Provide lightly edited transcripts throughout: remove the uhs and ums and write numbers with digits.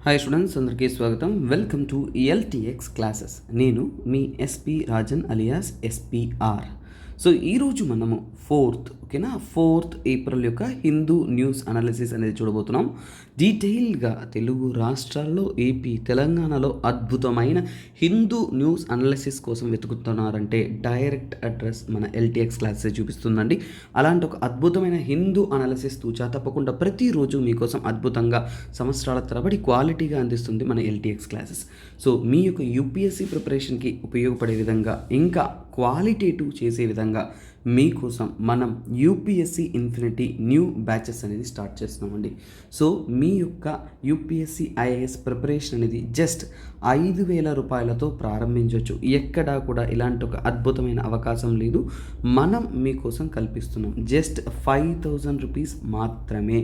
Hi students, అందరికీ స్వాగతం. Welcome to LTX classes. నేను మీ SP Rajan alias SPR. So ఈరోజు మనము 4th ఏప్రిల్ యొక్క హిందూ న్యూస్ అనాలిసిస్ అనేది చూడబోతున్నాం. డీటెయిల్గా తెలుగు రాష్ట్రాల్లో, ఏపీ, తెలంగాణలో అద్భుతమైన హిందూ న్యూస్ అనాలిసిస్ కోసం వెతుకుతున్నారంటే డైరెక్ట్ అడ్రస్ మన ఎల్టీఎక్స్ క్లాసెస్ చూపిస్తుందండి. అలాంటి ఒక అద్భుతమైన హిందూ అనాలిసిస్ తూచా తప్పకుండా ప్రతిరోజు మీకోసం అద్భుతంగా సంవత్సరాల తరబడి క్వాలిటీగా అందిస్తుంది మన ఎల్టీఎక్స్ క్లాసెస్. సో మీ యొక్క యూపీఎస్సీ ప్రిపరేషన్కి ఉపయోగపడే విధంగా, ఇంకా క్వాలిటేటివ్ చేసే విధంగా మీకోసం మనం యూపీఎస్సీ ఇన్ఫినిటీ న్యూ బ్యాచెస్ అనేది స్టార్ట్ చేస్తున్నామండి. సో మీ యొక్క యూపీఎస్సీ ఐఏఎస్ ప్రిపరేషన్ అనేది జస్ట్ 5,000 రూపాయలతో ప్రారంభించవచ్చు. ఎక్కడా కూడా ఇలాంటి ఒక అద్భుతమైన అవకాశం లేదు, మనం మీకోసం కల్పిస్తున్నాం. జస్ట్ 5,000 రూపీస్ మాత్రమే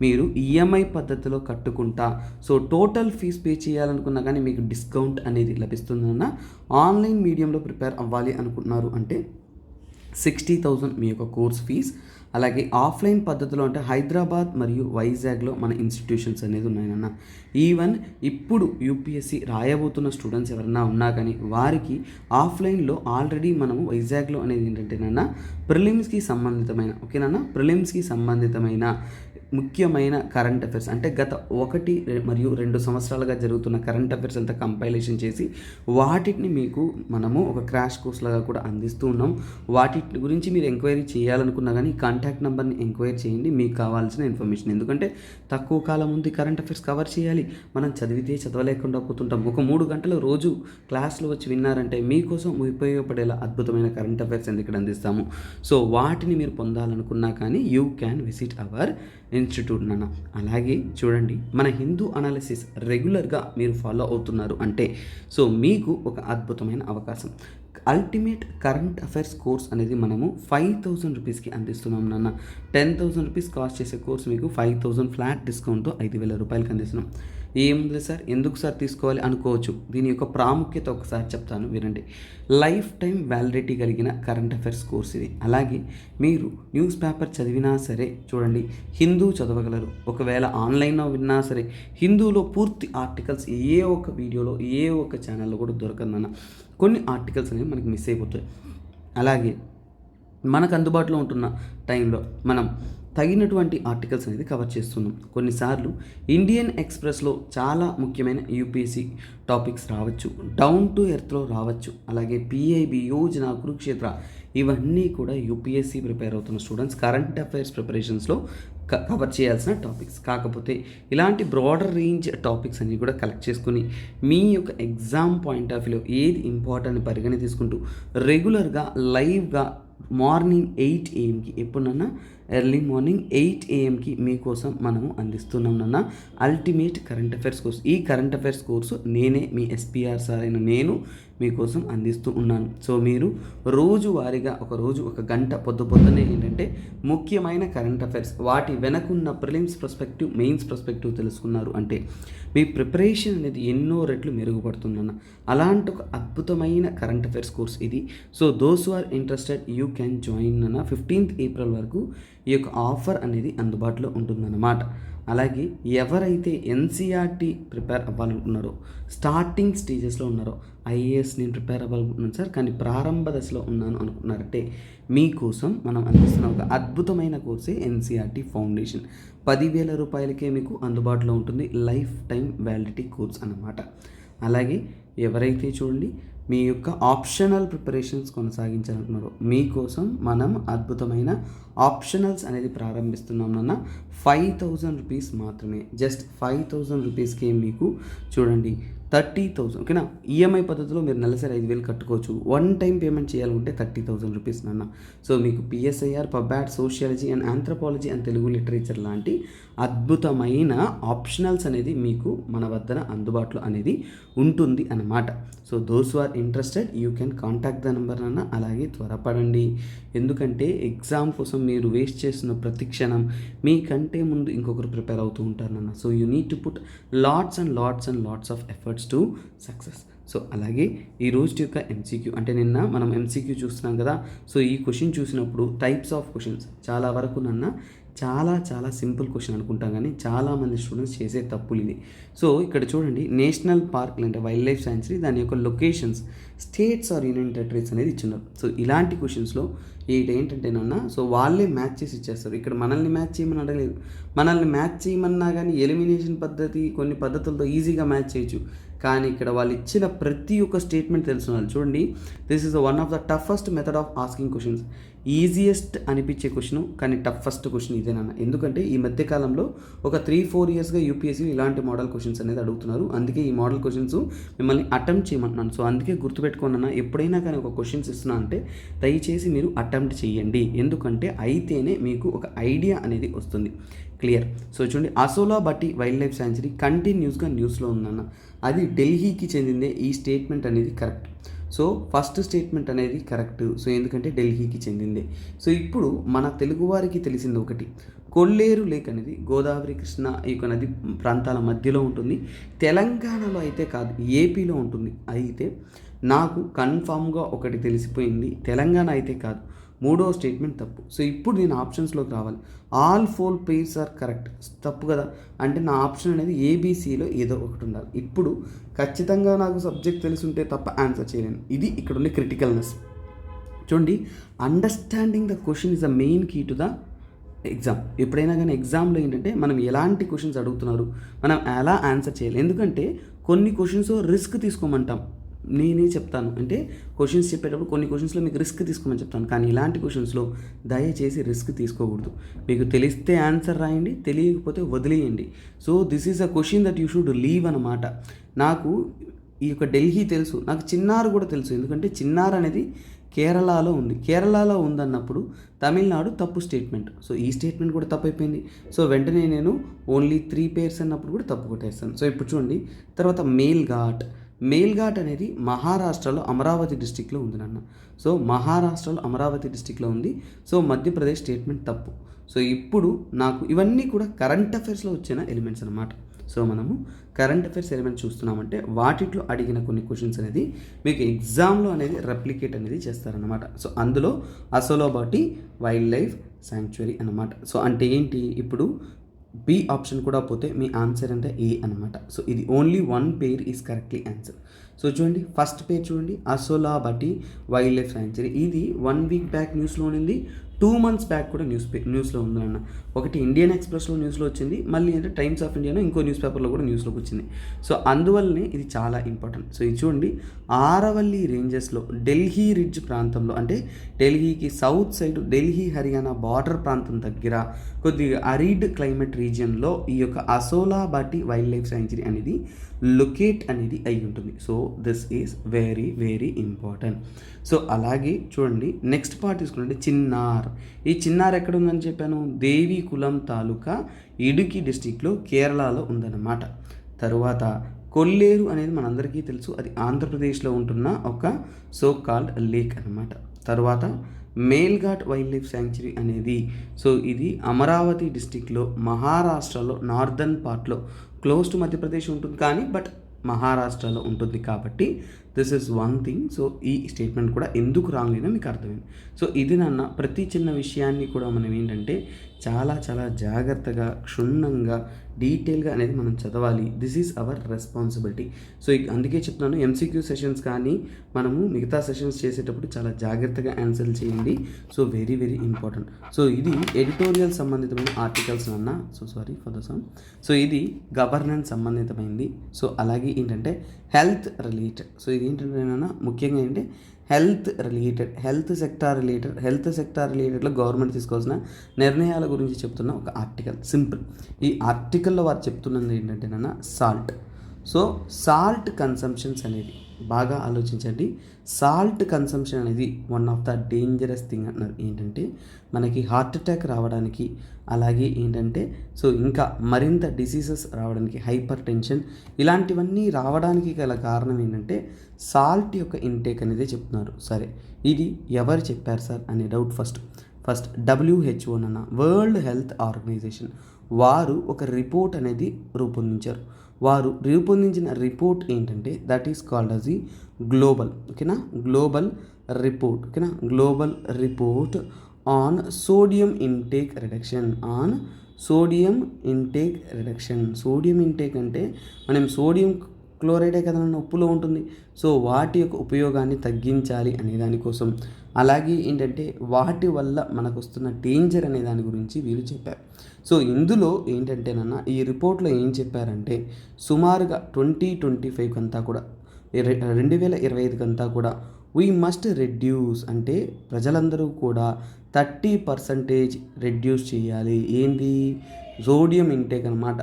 మీరు ఈఎంఐ పద్ధతిలో కట్టుకుంటా. సో టోటల్ ఫీజ్ పే చేయాలనుకున్నా కానీ మీకు డిస్కౌంట్ అనేది లభిస్తుందన్న. ఆన్లైన్ మీడియంలో ప్రిపేర్ అవ్వాలి అనుకుంటున్నారు అంటే 60,000 మీ యొక్క కోర్స్ ఫీజ్. అలాగే ఆఫ్లైన్ పద్ధతిలో అంటే హైదరాబాద్ మరియు వైజాగ్లో మన ఇన్స్టిట్యూషన్స్ అనేది ఉన్నాయన్న. ఈవెన్ ఇప్పుడు యూపీఎస్సీ రాయబోతున్న స్టూడెంట్స్ ఎవరైనా ఉన్నా కానీ వారికి ఆఫ్లైన్లో ఆల్రెడీ మనము వైజాగ్లో అనేది ఏంటంటేనన్నా ప్రిలిమ్స్కి సంబంధితమైన ముఖ్యమైన కరెంట్ అఫైర్స్ అంటే గత 1 మరియు 2 సంవత్సరాలుగా జరుగుతున్న కరెంట్ అఫైర్స్ అంతా కంపైలేషన్ చేసి వాటిని మీకు మనము ఒక క్రాష్ కోర్స్ లాగా కూడా అందిస్తూ ఉన్నాం. వాటి గురించి మీరు ఎంక్వైరీ చేయాలనుకున్నా కానీ కాంటాక్ట్ నెంబర్ని ఎంక్వైరీ చేయండి, మీకు కావాల్సిన ఇన్ఫర్మేషన్. ఎందుకంటే తక్కువ కాలం ఉంది కరెంట్ అఫైర్స్ కవర్ చేయాలి, మనం చదివితే చదవలేకుండా పోతుంటాం. ఒక 3 గంటల రోజు క్లాస్లో వచ్చి విన్నారంటే మీకోసం ఉపయోగపడేలా అద్భుతమైన కరెంట్ అఫైర్స్ ఇక్కడ అందిస్తాము. సో వాటిని మీరు పొందాలనుకున్నా కానీ you can visit our institute నాన్న. అలాగే చూడండి, మన హిందూ అనాలిసిస్ రెగ్యులర్గా మీరు ఫాలో అవుతున్నారు అంటే సో మీకు ఒక అద్భుతమైన అవకాశం. అల్టిమేట్ కరెంట్ అఫైర్స్ కోర్స్ అనేది మనము 5,000 రూపీస్కి అందిస్తున్నాం నాన్న. 10,000 రూపీస్ కాస్ట్ చేసే కోర్స్ మీకు 5,000 ఫ్లాట్ డిస్కౌంట్తో 5,000 రూపాయలకి అందిస్తున్నాం. ఏముంది సార్, ఎందుకు సార్ తీసుకోవాలి అనుకోవచ్చు. దీని యొక్క ప్రాముఖ్యత ఒకసారి చెప్తాను వినండి. లైఫ్ టైం వ్యాలిడిటీ కలిగిన కరెంట్ అఫైర్స్ కోర్స్ ఇది. అలాగే మీరు న్యూస్ పేపర్ చదివినా సరే చూడండి, హిందూ చదవగలరు. ఒకవేళ ఆన్లైన్లో విన్నా సరే హిందూలో పూర్తి ఆర్టికల్స్ ఏ ఒక్క వీడియోలో ఏ ఒక్క ఛానల్లో కూడా దొరకదన్న. కొన్ని ఆర్టికల్స్ అనేవి మనకి మిస్ అయిపోతాయి. అలాగే మనకు అందుబాటులో ఉంటున్న టైంలో మనం తగినటువంటి ఆర్టికల్స్ అనేది కవర్ చేస్తున్నాం. కొన్నిసార్లు ఇండియన్ ఎక్స్ప్రెస్లో చాలా ముఖ్యమైన యూపీఎస్సీ టాపిక్స్ రావచ్చు, డౌన్ టు ఎర్త్లో రావచ్చు. అలాగే పిఐబి, యోజన, కురుక్షేత్ర ఇవన్నీ కూడా యూపీఎస్సీ ప్రిపేర్ అవుతున్న స్టూడెంట్స్ కరెంట్ అఫైర్స్ ప్రిపరేషన్స్లో కవర్ చేయాల్సిన టాపిక్స్. కాకపోతే ఇలాంటి బ్రాడర్ రేంజ్ టాపిక్స్ అన్నీ కూడా కలెక్ట్ చేసుకుని మీ యొక్క ఎగ్జామ్ పాయింట్ ఆఫ్ వ్యూలో ఏది ఇంపార్టెంట్ పరిగణన తీసుకుంటూ రెగ్యులర్గా లైవ్గా మార్నింగ్ 8 AM ఎప్పుడన్నా ఎర్లీ మార్నింగ్ 8 AM మీకోసం మనము అందిస్తున్నాం నాన్న అల్టిమేట్ కరెంట్ అఫైర్స్ కోర్స్. ఈ కరెంట్ అఫైర్స్ కోర్సు నేనే మీ ఎస్పిఆర్ సార్ అయిన నేను మీకోసం అందిస్తూ ఉన్నాను. సో మీరు రోజువారీగా ఒక గంట పొద్దున్నే ఏంటంటే ముఖ్యమైన కరెంట్ అఫైర్స్, వాటి వెనకున్న ప్రిలిమ్స్ పర్స్పెక్టివ్, మెయిన్స్ పర్స్పెక్టివ్ తెలుసుకున్నారు అంటే మీ ప్రిపరేషన్ అనేది ఎన్నో రెట్లు మెరుగుపడుతుందన్న. అలాంటి ఒక అద్భుతమైన కరెంట్ అఫైర్స్ కోర్స్ ఇది. So those who are interested you can join అన్న. 15th ఏప్రిల్ వరకు ఈ యొక్క ఆఫర్ అనేది అందుబాటులో ఉంటుందన్నమాట. అలాగే ఎవరైతే ఎన్సీఆర్టీ ప్రిపేర్ అవ్వాలనుకున్నారో, స్టార్టింగ్ స్టేజెస్లో ఉన్నారో, ఐఏఎస్ నేను ప్రిపేర్ అవ్వాలనుకుంటున్నాను సార్ కానీ ప్రారంభ దశలో ఉన్నాను అనుకుంటున్నారంటే మీకోసం మనం అందిస్తున్న ఒక అద్భుతమైన కోర్సే ఎన్సీఆర్టీ ఫౌండేషన్. 10,000 రూపాయలకే మీకు అందుబాటులో ఉంటుంది. లైఫ్ టైం వ్యాలిడిటీ కోర్స్ అన్నమాట. అలాగే ఎవరైతే చూడండి మీ యొక్క ఆప్షనల్ ప్రిపరేషన్స్ కొనసాగించాలనుకున్నారో మీకోసం మనం అద్భుతమైన ఆప్షనల్స్ అనేది ప్రారంభిస్తున్నాం నాన్న. 5,000 రూపీస్ మాత్రమే, జస్ట్ 5,000 రూపీస్కి మీకు చూడండి 30,000 ఈఎంఐ పద్ధతిలో మీరు నెలసరి 5,000 కట్టుకోవచ్చు. వన్ టైం పేమెంట్ చేయాలనుకుంటే 30,000 రూపీస్ నాన్న. సో మీకు PSIR, pub ad, sociology and anthropology and Telugu literature లాంటి అద్భుతమైన ఆప్షనల్స్ అనేది మీకు మన వద్ద అందుబాటులో అనేది ఉంటుంది అన్నమాట. So those who are interested you can contact the number నాన్న. అలాగే త్వరపడండి, ఎందుకంటే ఎగ్జామ్ కోసం మీరు వేస్ట్ చేస్తున్న ప్రతి క్షణం మీకంటే ముందు ఇంకొకరు ప్రిపేర్ అవుతూ ఉంటారు నాన్న. So you need to put lots and lots of efforts to success. So అలాగే ఈ రోజు యొక్క ఎంసీక్యూ అంటే నిన్న మనం ఎంసీక్యూ చూస్తున్నాం కదా. సో ఈ క్వశ్చన్ చూసినప్పుడు టైప్స్ ఆఫ్ క్వశ్చన్స్ చాలా వరకు నన్న చాలా చాలా సింపుల్ క్వశ్చన్ అనుకుంటాం కానీ చాలామంది స్టూడెంట్స్ చేసే తప్పులు ఇది. సో ఇక్కడ చూడండి, నేషనల్ పార్క్ అంటే వైల్డ్ లైఫ్ శాంచురీ దాని యొక్క locations states or union territories అనేది ఇచ్చినారు. సో ఇలాంటి క్వశ్చన్స్లో ఏంటంటేనన్నా సో వాళ్ళే మ్యాచ్ చేసి ఇచ్చేస్తారు. ఇక్కడ మనల్ని మ్యాచ్ చేయమని అడగలేదు. మనల్ని మ్యాచ్ చేయమన్నా కానీ ఎలిమినేషన్ పద్ధతి కొన్ని పద్ధతులతో ఈజీగా మ్యాచ్ చేయొచ్చు. కానీ ఇక్కడ వాళ్ళు ఇచ్చిన ప్రతి ఒక్క స్టేట్మెంట్ తెలుసున్నారు. చూడండి, this is one of the toughest method of asking questions. Easiest అనిపించే క్వశ్చన్ కానీ టఫెస్ట్ క్వశ్చన్ ఇదేనన్న. ఎందుకంటే ఈ మధ్యకాలంలో ఒక 3-4 ఇయర్స్గా యూపీఎస్సీ ఇలాంటి మోడల్ క్వశ్చన్స్ అనేది అడుగుతున్నారు. అందుకే ఈ మోడల్ క్వశ్చన్స్ మిమ్మల్ని అటెంప్ట్ చేయమంటున్నాను. సో అందుకే గుర్తుపెట్టుకోండి అన్న, ఎప్పుడైనా కానీ ఒక క్వశ్చన్స్ ఇస్తున్నా అంటే దయచేసి మీరు అటెంప్ట్ చేయండి. ఎందుకంటే అయితేనే మీకు ఒక ఐడియా అనేది వస్తుంది. క్లియర్. సో చూడండి, అసోలా బట్టి వైల్డ్ లైఫ్ శాంచురీ కంటిన్యూస్గా న్యూస్లో ఉందన్న. అది ఢిల్లీకి చెందిందే. ఈ స్టేట్మెంట్ అనేది కరెక్ట్. సో ఫస్ట్ స్టేట్మెంట్ అనేది కరెక్ట్. సో ఎందుకంటే ఢిల్లీకి చెందిందే. సో ఇప్పుడు మన తెలుగువారికి తెలిసింది ఒకటి, కొల్లేరు లేక్ అనేది గోదావరి కృష్ణ ఈ యొక్క నది ప్రాంతాల మధ్యలో ఉంటుంది. తెలంగాణలో అయితే కాదు, ఏపీలో ఉంటుంది. అయితే నాకు కన్ఫామ్గా ఒకటి తెలిసిపోయింది, తెలంగాణ అయితే కాదు. మూడో స్టేట్మెంట్ తప్పు. సో ఇప్పుడు నేను ఆప్షన్స్లోకి రావాలి. All 4 pairs are correct. తప్పు కదా, అంటే నా ఆప్షన్ అనేది ఏబీసీలో ఏదో ఒకటి ఉండాలి. ఇప్పుడు ఖచ్చితంగా నాకు సబ్జెక్ట్ తెలిసి తప్ప ఆన్సర్ చేయలేను. ఇది ఇక్కడ ఉండే క్రిటికల్నెస్. చూడండి, understanding the question is the main key to the exam. ఎప్పుడైనా కానీ ఎగ్జామ్లో ఏంటంటే మనం ఎలాంటి క్వశ్చన్స్ అడుగుతున్నారు, మనం ఎలా ఆన్సర్ చేయాలి. ఎందుకంటే కొన్ని క్వశ్చన్స్ రిస్క్ తీసుకోమంటాం. నేనే చెప్తాను అంటే క్వశ్చన్స్ చెప్పేటప్పుడు కొన్ని క్వశ్చన్స్లో మీకు రిస్క్ తీసుకోమని చెప్తాను. కానీ ఇలాంటి క్వశ్చన్స్లో దయచేసి రిస్క్ తీసుకోకూడదు. మీకు తెలిస్తే ఆన్సర్ రాయండి, తెలియకపోతే వదిలేయండి. So this is a question that you should leave అన్నమాట. నాకు ఈ యొక్క ఢిల్లీ తెలుసు, నాకు చిన్నార్ కూడా తెలుసు. ఎందుకంటే చిన్నార్ అనేది కేరళలో ఉంది. కేరళలో ఉందన్నప్పుడు తమిళనాడు తప్పు స్టేట్మెంట్. సో ఈ స్టేట్మెంట్ కూడా తప్పు అయిపోయింది. సో వెంటనే నేను ఓన్లీ 3 పేర్స్ అన్నప్పుడు కూడా తప్పు కొట్టేస్తాను. సో ఇప్పుడు చూడండి, తర్వాత మేల్ఘాట్ అనేది మహారాష్ట్రలో అమరావతి డిస్టిక్లో ఉంది నాన్న. సో మహారాష్ట్రలో అమరావతి డిస్టిక్లో ఉంది. సో మధ్యప్రదేశ్ స్టేట్మెంట్ తప్పు. సో ఇప్పుడు నాకు ఇవన్నీ కూడా కరెంట్ అఫైర్స్లో వచ్చిన ఎలిమెంట్స్ అనమాట. సో మనము కరెంట్ అఫైర్స్ ఎలిమెంట్స్ చూస్తున్నామంటే వాటిలో అడిగిన కొన్ని క్వశ్చన్స్ అనేది మీకు ఎగ్జామ్లో అనేది రెప్లికేట్ అనేది చేస్తారనమాట. సో అందులో అసోలా బట్టి వైల్డ్ లైఫ్ శాంక్చురీ అనమాట. సో అంటే ఏంటి, ఇప్పుడు బి ఆప్షన్ కూడా పోతే మీ ఆన్సర్ అంటే ఏ అనమాట. సో ఇది only 1 pair is correctly answer. So చూడండి, ఫస్ట్ పేర్ చూడండి, అసోలా బట్టి వైల్డ్ లైఫ్ శాంక్చురీ. ఇది 1 వీక్ బ్యాక్ న్యూస్లో ఉంది, 2 మంత్స్ బ్యాక్ కూడా న్యూస్లో ఉందన్న. ఒకటి ఇండియన్ ఎక్స్ప్రెస్లో న్యూస్లో వచ్చింది, మళ్ళీ అంటే టైమ్స్ ఆఫ్ ఇండియాలో ఇంకో న్యూస్ పేపర్లో కూడా న్యూస్లోకి వచ్చింది. సో అందువల్లనే ఇది చాలా ఇంపార్టెంట్. సో ఇది చూడండి, ఆరవల్లి రేంజెస్లో ఢిల్లీ రిడ్జ్ ప్రాంతంలో, అంటే ఢిల్లీకి south side Delhi Haryana border ప్రాంతం దగ్గర కొద్దిగా అరిడ్ క్లైమేట్ రీజియన్లో ఈ యొక్క అసోలా బట్టి వైల్డ్ లైఫ్ శాంక్చురీ అనేది లొకేట్ అనేది అయి ఉంటుంది. So this is very very important. So అలాగే చూడండి, నెక్స్ట్ పార్ట్ తీసుకుంటే చిన్నార్. ఈ చిన్నార్ ఎక్కడ ఉందని చెప్పాను, దేవికులం తాలూకా ఇడుకి డిస్టిక్లో కేరళలో ఉందన్నమాట. తరువాత కొల్లేరు అనేది మనందరికీ తెలుసు, అది ఆంధ్రప్రదేశ్లో ఉంటున్న ఒక సో కాల్డ్ లేక్ అనమాట. తర్వాత మేల్ఘాట్ వైల్డ్ లైఫ్ శాంక్చురీ అనేది సో ఇది అమరావతి డిస్టిక్లో మహారాష్ట్రలో నార్దర్న్ పార్ట్లో క్లోజ్ టు మధ్యప్రదేశ్ ఉంటుంది, కానీ బట్ మహారాష్ట్రలో ఉంటుంది. కాబట్టి దిస్ ఇస్ 1 థింగ్. సో ఈ స్టేట్మెంట్ కూడా ఎందుకు రాంగ్ అయినా మీకు అర్థమైంది. సో ఇది నాన్న ప్రతి చిన్న విషయాన్ని కూడా మనం ఏంటంటే చాలా చాలా జాగ్రత్తగా క్షుణ్ణంగా డీటెయిల్గా అనేది మనం చదవాలి. This is our responsibility. So అందుకే చెప్తున్నాను, ఎంసీక్యూ సెషన్స్ కానీ మనము మిగతా సెషన్స్ చేసేటప్పుడు చాలా జాగ్రత్తగా ఆన్సర్ చేయండి. So very very important. So ఇది ఎడిటోరియల్ సంబంధితమైన ఆర్టికల్స్ అన్న. So sorry for the sound. So ఇది గవర్నెన్స్ సంబంధితమైంది. సో అలాగే ఏంటంటే హెల్త్ రిలేటెడ్. సో ఇది ఏంటంటే ముఖ్యంగా ఏంటంటే హెల్త్ సెక్టార్ రిలేటెడ్లో గవర్నమెంట్ తీసుకోవాల్సిన నిర్ణయాల గురించి చెప్తున్న ఒక ఆర్టికల్. సింపుల్. ఈ ఆర్టికల్లో వారు చెప్తున్నది ఏంటంటే సాల్ట్. సో సాల్ట్ కన్సంప్షన్స్ అనేది బాగా ఆలోచించండి. సాల్ట్ కన్సంప్షన్ అనేది one of the dangerous thing అన్నారు. ఏంటంటే మనకి హార్ట్ అటాక్ రావడానికి, అలాగే ఏంటంటే సో ఇంకా మరింత డిసీజెస్ రావడానికి, హైపర్ టెన్షన్ ఇలాంటివన్నీ రావడానికి గల కారణం ఏంటంటే సాల్ట్ యొక్క ఇంటేక్ అనేది చెప్తున్నారు. సరే, ఇది ఎవరు చెప్పారు సార్ అనే డౌట్. ఫస్ట్ WHO అన్న వరల్డ్ హెల్త్ ఆర్గనైజేషన్ వారు ఒక రిపోర్ట్ అనేది రూపొందించారు. వారు రూపొందించిన రిపోర్ట్ ఏంటంటే that is called as global report on sodium intake reduction. On sodium intake reduction. Sodium intake అంటే మనం సోడియం క్లోరైడే కదా ఉప్పులో ఉంటుంది. సో వాటి యొక్క ఉపయోగాన్ని తగ్గించాలి అనే దానికోసం, అలాగే ఏంటంటే వాటి వల్ల మనకు వస్తున్న డేంజర్ అనే దాని గురించి వీళ్ళు చెప్పారు. సో ఇందులో ఏంటంటేనన్న ఈ రిపోర్ట్లో ఏం చెప్పారంటే సుమారుగా 2025 అంతా కూడా 2025 అంతా కూడా వీ మస్ట్ రెడ్యూస్ అంటే ప్రజలందరూ కూడా 30% రెడ్యూస్ చేయాలి. ఏంటి? సోడియం ఇంటేక్ అనమాట.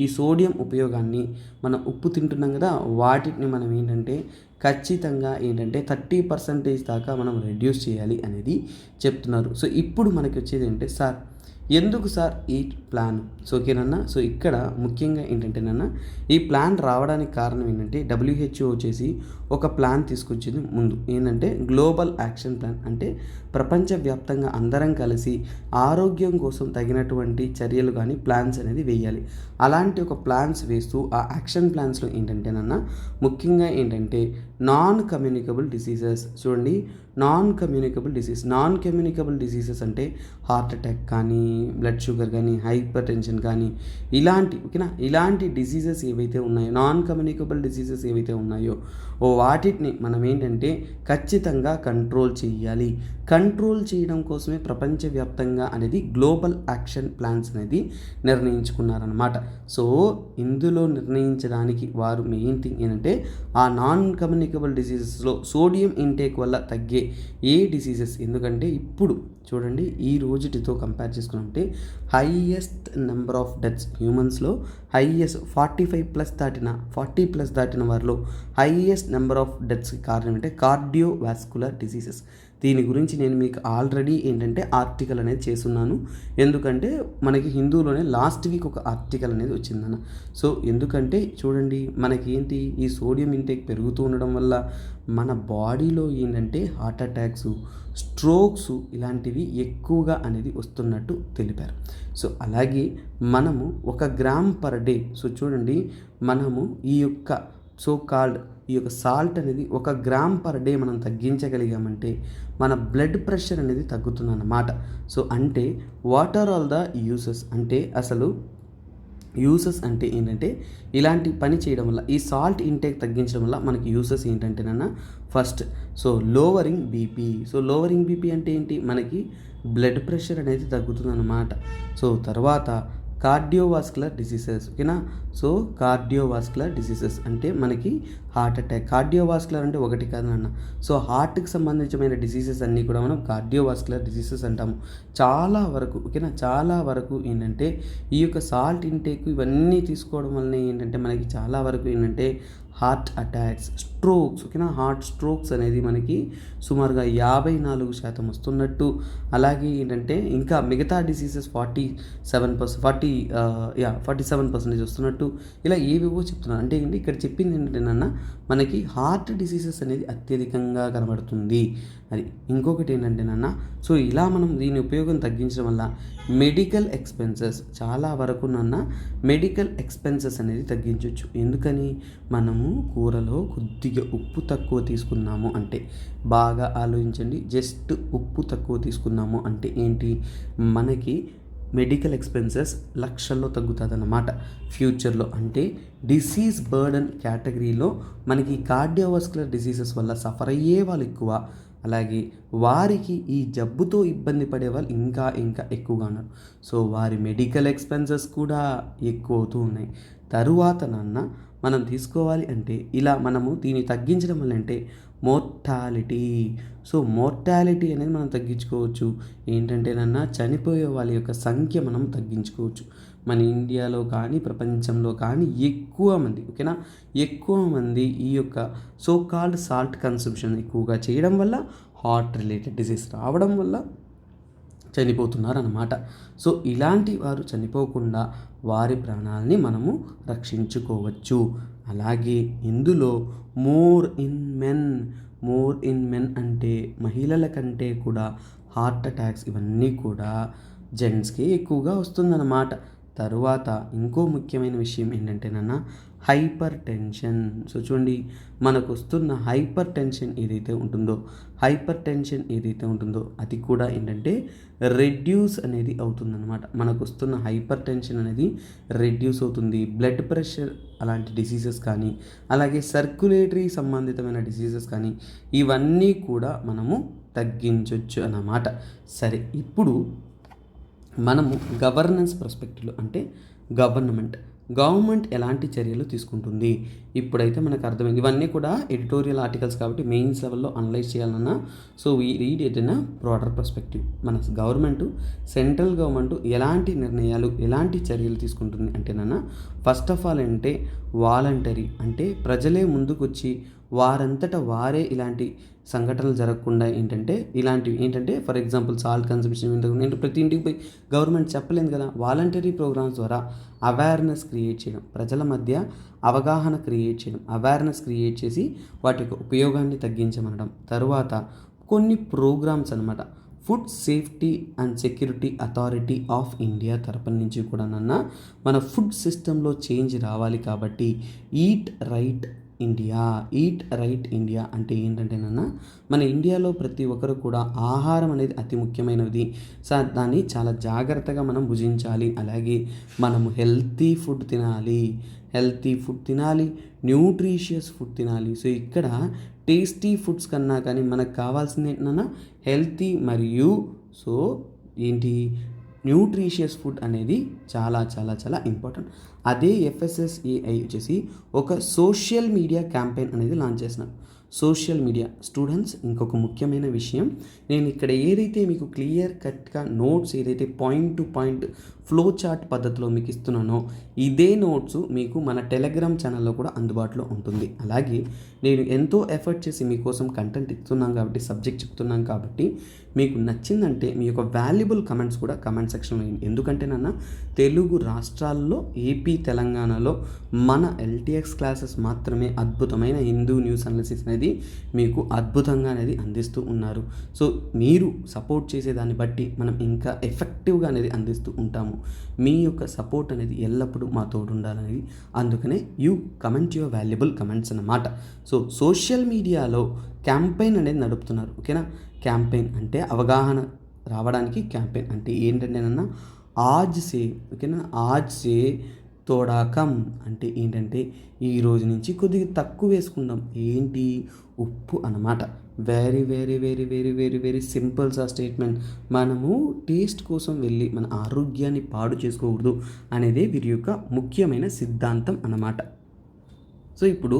ఈ సోడియం ఉపయోగాన్ని మనం ఉప్పు తింటున్నాం కదా, వాటిని మనం ఏంటంటే ఖచ్చితంగా ఏంటంటే 30% దాకా మనం రెడ్యూస్ చేయాలి అనేది చెప్తున్నారు. సో ఇప్పుడు మనకి వచ్చేది ఏంటంటే సార్ ఎందుకు సార్ ఈ ప్లాన్? సో ఓకేనన్నా. సో ఇక్కడ ముఖ్యంగా ఏంటంటేనన్నా ఈ ప్లాన్ రావడానికి కారణం ఏంటంటే WHO వచ్చేసి ఒక ప్లాన్ తీసుకొచ్చింది ముందు. ఏంటంటే గ్లోబల్ యాక్షన్ ప్లాన్. అంటే ప్రపంచవ్యాప్తంగా అందరం కలిసి ఆరోగ్యం కోసం తగినటువంటి చర్యలు కానీ ప్లాన్స్ అనేది వేయాలి. అలాంటి ఒక ప్లాన్స్ వేస్తూ ఆ యాక్షన్ ప్లాన్స్లో ఏంటంటేనన్నా ముఖ్యంగా ఏంటంటే నాన్ కమ్యూనికబుల్ డిసీజెస్. చూడండి, నాన్ కమ్యూనికబుల్ డిసీజెస్ అంటే హార్ట్ అటాక్ కానీ, బ్లడ్ షుగర్ కానీ, హైపర్ టెన్షన్ కానీ, ఇలాంటి డిసీజెస్ ఏవైతే ఉన్నాయో, నాన్ కమ్యూనికబుల్ డిసీజెస్ ఏవైతే ఉన్నాయో వాటిని మనం ఏంటంటే ఖచ్చితంగా కంట్రోల్ చేయాలి. కంట్రోల్ చేయడం కోసమే ప్రపంచవ్యాప్తంగా అనేది గ్లోబల్ యాక్షన్ ప్లాన్స్ అనేది నిర్ణయించుకున్నారనమాట. సో ఇందులో నిర్ణయించడానికి వారు మెయిన్ థింగ్ ఏంటంటే ఆ నాన్ కమ్యూనికబుల్ డిసీజెస్లో సోడియం ఇంటేక్ వల్ల తగ్గే ఏ డిసీజెస్, ఎందుకంటే ఇప్పుడు చూడండి ఈ రోజుటితో కంపేర్ చేసుకున్నట్టే హైయెస్ట్ నెంబర్ ఆఫ్ డెత్స్ హ్యూమన్స్లో హైయెస్ట్ 40+ దాటిన వారిలో హైయెస్ట్ నెంబర్ ఆఫ్ డెత్స్కి కారణం అంటే కార్డియోవాస్కులర్ డిసీజెస్. దీని గురించి నేను మీకు ఆల్రెడీ ఏంటంటే ఆర్టికల్ అనేది చేస్తున్నాను. ఎందుకంటే మనకి హిందూలోనే లాస్ట్ వీక్ ఒక ఆర్టికల్ అనేది వచ్చిందన్న. సో ఎందుకంటే చూడండి మనకి ఏంటి ఈ సోడియం ఇంటేక్ పెరుగుతూ ఉండడం వల్ల మన బాడీలో ఏంటంటే హార్ట్ అటాక్స్, స్ట్రోక్స్ ఇలాంటివి ఎక్కువగా అనేది వస్తున్నట్టు తెలిపారు. సో అలాగే మనము 1 గ్రామ్ పర్ డే, సో చూడండి మనము ఈ యొక్క ఈ యొక్క సాల్ట్ అనేది 1 గ్రామ్ పర్ డే మనం తగ్గించగలిగామంటే మన బ్లడ్ ప్రెషర్ అనేది తగ్గుతుందన్నమాట. సో అంటే what are all the uses అంటే అసలు యూసెస్ అంటే ఏంటంటే ఇలాంటి పని చేయడం వల్ల ఈ సాల్ట్ ఇంటేక్ తగ్గించడం వల్ల మనకి యూసెస్ ఏంటంటేనన్నా first lowering BP. So lowering BP అంటే ఏంటి? మనకి బ్లడ్ ప్రెషర్ అనేది తగ్గుతుందన్నమాట. సో తర్వాత కార్డియోవాస్కులర్ డిసీజెస్. ఓకేనా? సో కార్డియోవాస్కులర్ డిసీజెస్ అంటే మనకి హార్ట్ అటాక్. కార్డియోవాస్కులర్ అంటే ఒకటి కాదన్న. సో హార్ట్కి సంబంధించిన డిసీజెస్ అన్నీ కూడా మనం కార్డియోవాస్కులర్ డిసీజెస్ అంటాము. చాలా వరకు ఏంటంటే ఈ యొక్క సాల్ట్ ఇంటేక్ ఇవన్నీ తీసుకోవడం వల్ల ఏంటంటే మనకి చాలా వరకు ఏంటంటే హార్ట్ అటాక్స్, స్ట్రోక్స్. ఓకేనా? హార్ట్ స్ట్రోక్స్ అనేది మనకి సుమారుగా 54% వస్తున్నట్టు, అలాగే ఏంటంటే ఇంకా మిగతా డిసీజెస్ 47% వస్తున్నట్టు ఇలా ఏవేవో చెప్తున్నారు. అంటే ఏంటి ఇక్కడ చెప్పింది ఏంటంటే మనకి హార్ట్ డిసీజెస్ అనేది అత్యధికంగా కనబడుతుంది. అది ఇంకొకటి ఏంటంటే సో ఇలా మనం దీని ఉపయోగం తగ్గించడం వల్ల మెడికల్ ఎక్స్పెన్సెస్ చాలా వరకు మెడికల్ ఎక్స్పెన్సెస్ అనేది తగ్గించవచ్చు. ఎందుకని? మనము కూరలో కొద్దిగా ఉప్పు తక్కువ తీసుకున్నాము అంటే, బాగా ఆలోచించండి, జస్ట్ ఉప్పు తక్కువ తీసుకున్నాము అంటే ఏంటి? మనకి మెడికల్ ఎక్స్పెన్సెస్ లక్షల్లో తగ్గుతుంది అన్నమాట ఫ్యూచర్లో. అంటే డిసీజ్ బర్డన్ కేటగిరీలో మనకి కార్డియోవాస్కులర్ డిసీజెస్ వల్ల సఫర్ అయ్యే వాళ్ళు ఎక్కువ, అలాగే వారికి ఈ జబ్బుతో ఇబ్బంది పడే వాళ్ళు ఇంకా ఎక్కువగా ఉన్నారు. సో వారి మెడికల్ ఎక్స్పెన్సెస్ కూడా ఎక్కువ అవుతూ ఉన్నాయి. తరువాత మనం తీసుకోవాలి అంటే ఇలా మనము దీన్ని తగ్గించడం వల్ల అంటే మోర్టాలిటీ. సో మోర్టాలిటీ అనేది మనం తగ్గించుకోవచ్చు. ఏంటంటే చనిపోయే వాళ్ళ యొక్క సంఖ్య మనం తగ్గించుకోవచ్చు. మన ఇండియాలో కానీ ప్రపంచంలో కానీ ఎక్కువ మంది ఈ యొక్క సో కాల్డ్ సాల్ట్ కన్సంప్షన్ ఎక్కువగా చేయడం వల్ల హార్ట్ రిలేటెడ్ డిసీజ్ రావడం వల్ల చనిపోతున్నారన్నమాట. సో ఇలాంటి వారు చనిపోకుండా వారి ప్రాణాలని మనము రక్షించుకోవచ్చు. అలాగే ఇందులో మోర్ ఇన్ మెన్ అంటే మహిళల కంటే కూడా హార్ట్ అటాక్స్ ఇవన్నీ కూడా జెంట్స్కి ఎక్కువగా వస్తుందన్నమాట. తరువాత ఇంకో ముఖ్యమైన విషయం ఏంటంటేనన్నా హైపర్ టెన్షన్. సో చూడండి, మనకు వస్తున్న హైపర్ టెన్షన్ ఏదైతే ఉంటుందో అది కూడా ఏంటంటే రెడ్యూస్ అనేది అవుతుందన్నమాట. మనకు వస్తున్న హైపర్ టెన్షన్ అనేది రెడ్యూస్ అవుతుంది. బ్లడ్ ప్రెషర్ అలాంటి డిసీజెస్ కానీ, అలాగే సర్క్యులేటరీ సంబంధితమైన డిసీజెస్ కానీ, ఇవన్నీ కూడా మనము తగ్గించవచ్చు అన్నమాట. సరే, ఇప్పుడు మనము గవర్నెన్స్ పర్స్పెక్టివ్లో అంటే గవర్నమెంట్ ఎలాంటి చర్యలు తీసుకుంటుంది ఇప్పుడైతే మనకు అర్థమైంది. ఇవన్నీ కూడా ఎడిటోరియల్ ఆర్టికల్స్ కాబట్టి మెయిన్స్ లెవెల్లో అనలైజ్ చేయాలన్నా so we read it in a broader perspective. మన సెంట్రల్ గవర్నమెంట్ ఎలాంటి నిర్ణయాలు, ఎలాంటి చర్యలు తీసుకుంటుంది అంటేనన్నా ఫస్ట్ ఆఫ్ ఆల్ అంటే వాలంటరీ, అంటే ప్రజలే ముందుకొచ్చి వారంతట వారే ఇలాంటి సంఘటనలు జరగకుండా ఇలాంటివి ఫర్ ఎగ్జాంపుల్ సాల్ట్ కన్సంప్షన్ నేను ప్రతి ఇంటికి పోయి గవర్నమెంట్ చెప్పలేదు కదా. వాలంటరీ ప్రోగ్రామ్స్ ద్వారా అవేర్నెస్ క్రియేట్ చేయడం, ప్రజల మధ్య అవగాహన క్రియేట్ చేయడం, అవేర్నెస్ క్రియేట్ చేసి వాటి యొక్క ఉపయోగాన్ని తగ్గించమనడం. తరువాత కొన్ని ప్రోగ్రామ్స్ అనమాట food safety and security authority of India తరపున నుంచి కూడా మన ఫుడ్ సిస్టంలో చేంజ్ రావాలి కాబట్టి ఈట్ రైట్ ఇండియా అంటే ఏంటంటేనన్నా మన ఇండియాలో ప్రతి ఒక్కరు కూడా ఆహారం అనేది అతి ముఖ్యమైనది. దాన్ని చాలా జాగ్రత్తగా మనం భుజించాలి. అలాగే మనము హెల్తీ ఫుడ్ తినాలి, న్యూట్రిషియస్ ఫుడ్ తినాలి. సో ఇక్కడ టేస్టీ ఫుడ్స్ కన్నా కానీ మనకు కావాల్సింది ఏంటన్నా హెల్తీ మరియు సో న్యూట్రిషియస్ ఫుడ్ అనేది చాలా చాలా చాలా ఇంపార్టెంట్. అదే FSSAI వచ్చేసి ఒక సోషల్ మీడియా క్యాంపెయిన్ అనేది లాంచ్ చేసినారు. సోషల్ మీడియా స్టూడెంట్స్, ఇంకొక ముఖ్యమైన విషయం, నేను ఇక్కడ ఏదైతే మీకు క్లియర్ కట్గా నోట్స్ ఏదైతే point to point flow chart పద్ధతిలో మీకు ఇస్తున్నానో ఇదే నోట్స్ మీకు మన టెలిగ్రామ్ ఛానల్లో కూడా అందుబాటులో ఉంటుంది. అలాగే నేను ఎంతో ఎఫర్ట్ చేసి మీకోసం కంటెంట్ ఇస్తున్నాను కాబట్టి, సబ్జెక్ట్ చెప్తున్నాను కాబట్టి మీకు నచ్చిందంటే మీ యొక్క వాల్యుబుల్ కమెంట్స్ కూడా కమెంట్ సెక్షన్లో వేయండి. ఎందుకంటే తెలుగు రాష్ట్రాల్లో ఏపీ, తెలంగాణలో మన LTX క్లాసెస్ మాత్రమే అద్భుతమైన హిందూ న్యూస్ అనాలిసిస్ అనేది మీకు అద్భుతంగా అనేది అందిస్తూ ఉన్నారు. సో మీరు సపోర్ట్ చేసేదాన్ని బట్టి మనం ఇంకా ఎఫెక్టివ్గా అనేది అందిస్తూ ఉంటాము. మీ యొక్క సపోర్ట్ అనేది ఎల్లప్పుడూ మా తోడు ఉండాలనేది, అందుకనే you comment your valuable comments అన్నమాట. సో సోషల్ మీడియాలో క్యాంపెయిన్ అనేది నడుపుతున్నారు. ఓకేనా, క్యాంపెయిన్ అంటే అవగాహన రావడానికి క్యాంపెయిన్ అంటే ఏంటంటేనన్నా ఆజ్ సే తోడా కమ్ అంటే ఏంటంటే ఈ రోజు నుంచి కొద్దిగా తక్కువ వేసుకుందాం. ఉప్పు అన్నమాట. Very very very very very very simple statement. మనము టేస్ట్ కోసం వెళ్ళి మన ఆరోగ్యాన్ని పాడు చేసుకోకూడదు అనేది వీరి యొక్క ముఖ్యమైన సిద్ధాంతం అన్నమాట. సో ఇప్పుడు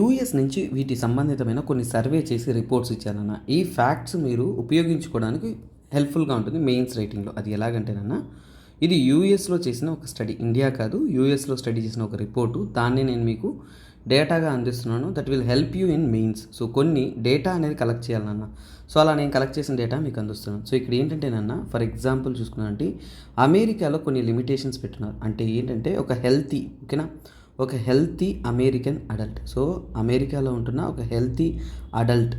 US నుంచి వీటి సంబంధితమైన కొన్ని సర్వే చేసి రిపోర్ట్స్ ఇచ్చారన్న. ఈ ఫ్యాక్ట్స్ మీరు ఉపయోగించుకోవడానికి హెల్ప్ఫుల్గా ఉంటుంది మెయిన్స్ రైటింగ్లో. అది ఎలాగంటేనన్నా ఇది USలో చేసిన ఒక స్టడీ, ఇండియా కాదు USలో స్టడీ చేసిన ఒక రిపోర్టు. దాన్ని నేను మీకు డేటాగా అందిస్తున్నాను. That will help you in mains. So కొన్ని డేటా అనేది కలెక్ట్ చేయాలన్నా, సో అలా నేను కలెక్ట్ చేసిన డేటా మీకు అందిస్తున్నాను. సో ఇక్కడ ఏంటంటేనన్నా ఫర్ ఎగ్జాంపుల్ చూసుకున్నానంటే అమెరికాలో కొన్ని లిమిటేషన్స్ పెట్టున్నారు. అంటే ఏంటంటే ఒక హెల్తీ అమెరికన్ అడల్ట్. సో అమెరికాలో ఉంటున్న ఒక హెల్తీ అడల్ట్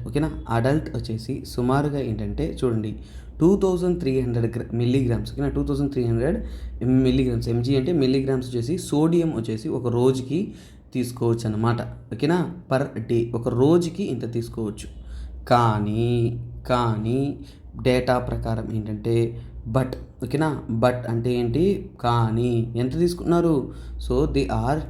అడల్ట్ వచ్చేసి సుమారుగా ఏంటంటే చూడండి 2300 మిల్లీగ్రామ్స్ 2300 మిల్లీగ్రామ్స్ mg అంటే మిల్లీగ్రామ్స్ వచ్చేసి సోడియం వచ్చేసి ఒక రోజుకి తీసుకోవచ్చు అన్నమాట. పర్ డే ఒక రోజుకి ఇంత తీసుకోవచ్చు. కానీ డేటా ప్రకారం ఏంటంటే బట్ అంటే ఏంటి, కానీ ఎంత తీసుకున్నారు, so they are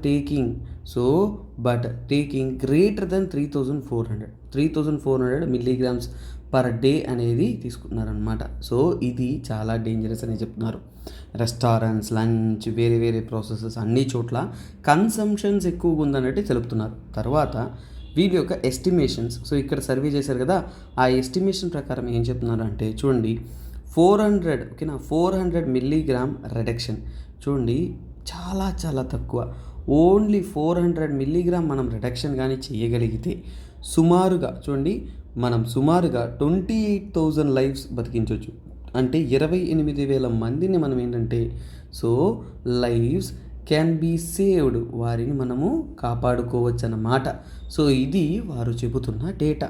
taking greater than 3400 milligrams per day అనేది తీసుకున్నారనమాట. సో ఇది చాలా డేంజరస్ అని చెప్తున్నారు. రెస్టారెంట్స్, లంచ్, వేరే వేరే ప్రాసెసెస్ అన్ని చోట్ల కన్సంప్షన్స్ ఎక్కువగా ఉందన్నట్టు తెలుపుతున్నారు. తర్వాత వీటి యొక్క ఎస్టిమేషన్స్, సో ఇక్కడ సర్వే చేశారు కదా, ఆ ఎస్టిమేషన్ ప్రకారం ఏం చెప్తున్నారు అంటే చూడండి 400 మిల్లీగ్రామ్ రిడక్షన్. చూడండి చాలా చాలా తక్కువ. ఓన్లీ 400 మిల్లీగ్రామ్ మనం రిడక్షన్ కానీ చేయగలిగితే సుమారుగా 28,000 లైఫ్స్ బతికించవచ్చు. అంటే 28,000 మందిని మనం ఏంటంటే so lives can be saved, వారిని మనము కాపాడుకోవచ్చు అన్నమాట. సో ఇది వారు చెబుతున్న డేటా.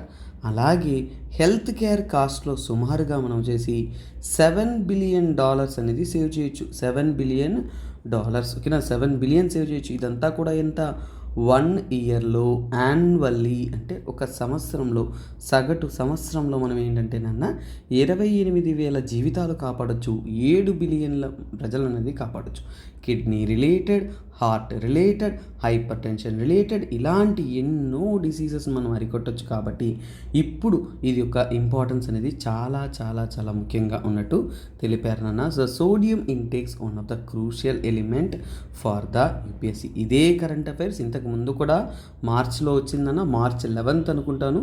అలాగే హెల్త్ కేర్ కాస్ట్లో సుమారుగా మనం చేసి $7 బిలియన్ అనేది సేవ్ చేయొచ్చు. $7 బిలియన్ డాలర్స్. ఓకేనా, 7 బిలియన్ సేవ్ చేయొచ్చు. ఇదంతా కూడా ఎంత, 1 ఇయర్లో యాన్యువల్లీ అంటే ఒక సంవత్సరంలో, సగటు సంవత్సరంలో మనం ఏంటంటేనన్న 28,000 జీవితాలు కాపాడొచ్చు, 7 బిలియన్ల ప్రజలు అనేది కాపాడొచ్చు. Kidney related, heart related, hypertension related ఇలాంటి ఎన్నో డిసీజెస్ మనం అరికొట్టచ్చు. కాబట్టి ఇప్పుడు ఇది యొక్క ఇంపార్టెన్స్ అనేది చాలా చాలా చాలా ముఖ్యంగా ఉన్నట్టు తెలిపారు నాన్న. So sodium intakes one of the crucial element for the UPSC. ఇదే కరెంట్ అఫైర్స్ ఇంతకు ముందు కూడా మార్చ్లో వచ్చిందన్న, మార్చ్ 11th అనుకుంటాను,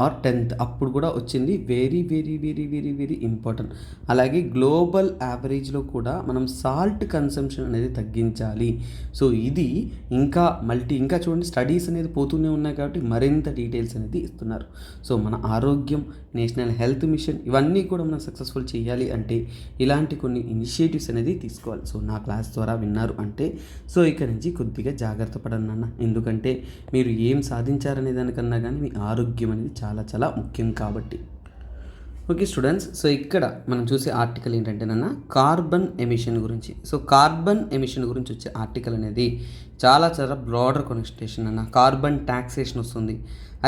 మార్చ్ 10th అప్పుడు కూడా వచ్చింది. Very very very very very important. అలాగే గ్లోబల్ యావరేజ్లో కూడా మనం సాల్ట్ కన్సంప్షన్ అనేది తగ్గించాలి. సో ఇది ఇంకా చూడండి, స్టడీస్ అనేది పోతూనే ఉన్నాయి కాబట్టి మరింత డీటెయిల్స్ అనేది ఇస్తున్నారు. సో మన ఆరోగ్యం, నేషనల్ హెల్త్ మిషన్ ఇవన్నీ కూడా మనం సక్సెస్ఫుల్ చేయాలి అంటే ఇలాంటి కొన్ని ఇనిషియేటివ్స్ అనేది తీసుకోవాలి. సో నా క్లాస్ ద్వారా విన్నారు అంటే సో ఇక్కడ నుంచి కొద్దిగా జాగ్రత్త పడండి అన్న. ఎందుకంటే మీరు ఏం సాధించారనే దానికన్నా కానీ మీ ఆరోగ్యం అనేది చాలా చాలా ముఖ్యం కాబట్టి. ఓకే స్టూడెంట్స్, సో ఇక్కడ మనం చూసే ఆర్టికల్ ఏంటంటేనన్నా కార్బన్ ఎమిషన్ గురించి. సో కార్బన్ ఎమిషన్ గురించి వచ్చే ఆర్టికల్ అనేది చాలా చాలా బ్రాడర్ కొనెక్టేషన్ అన్న. కార్బన్ ట్యాక్సేషన్ వస్తుంది,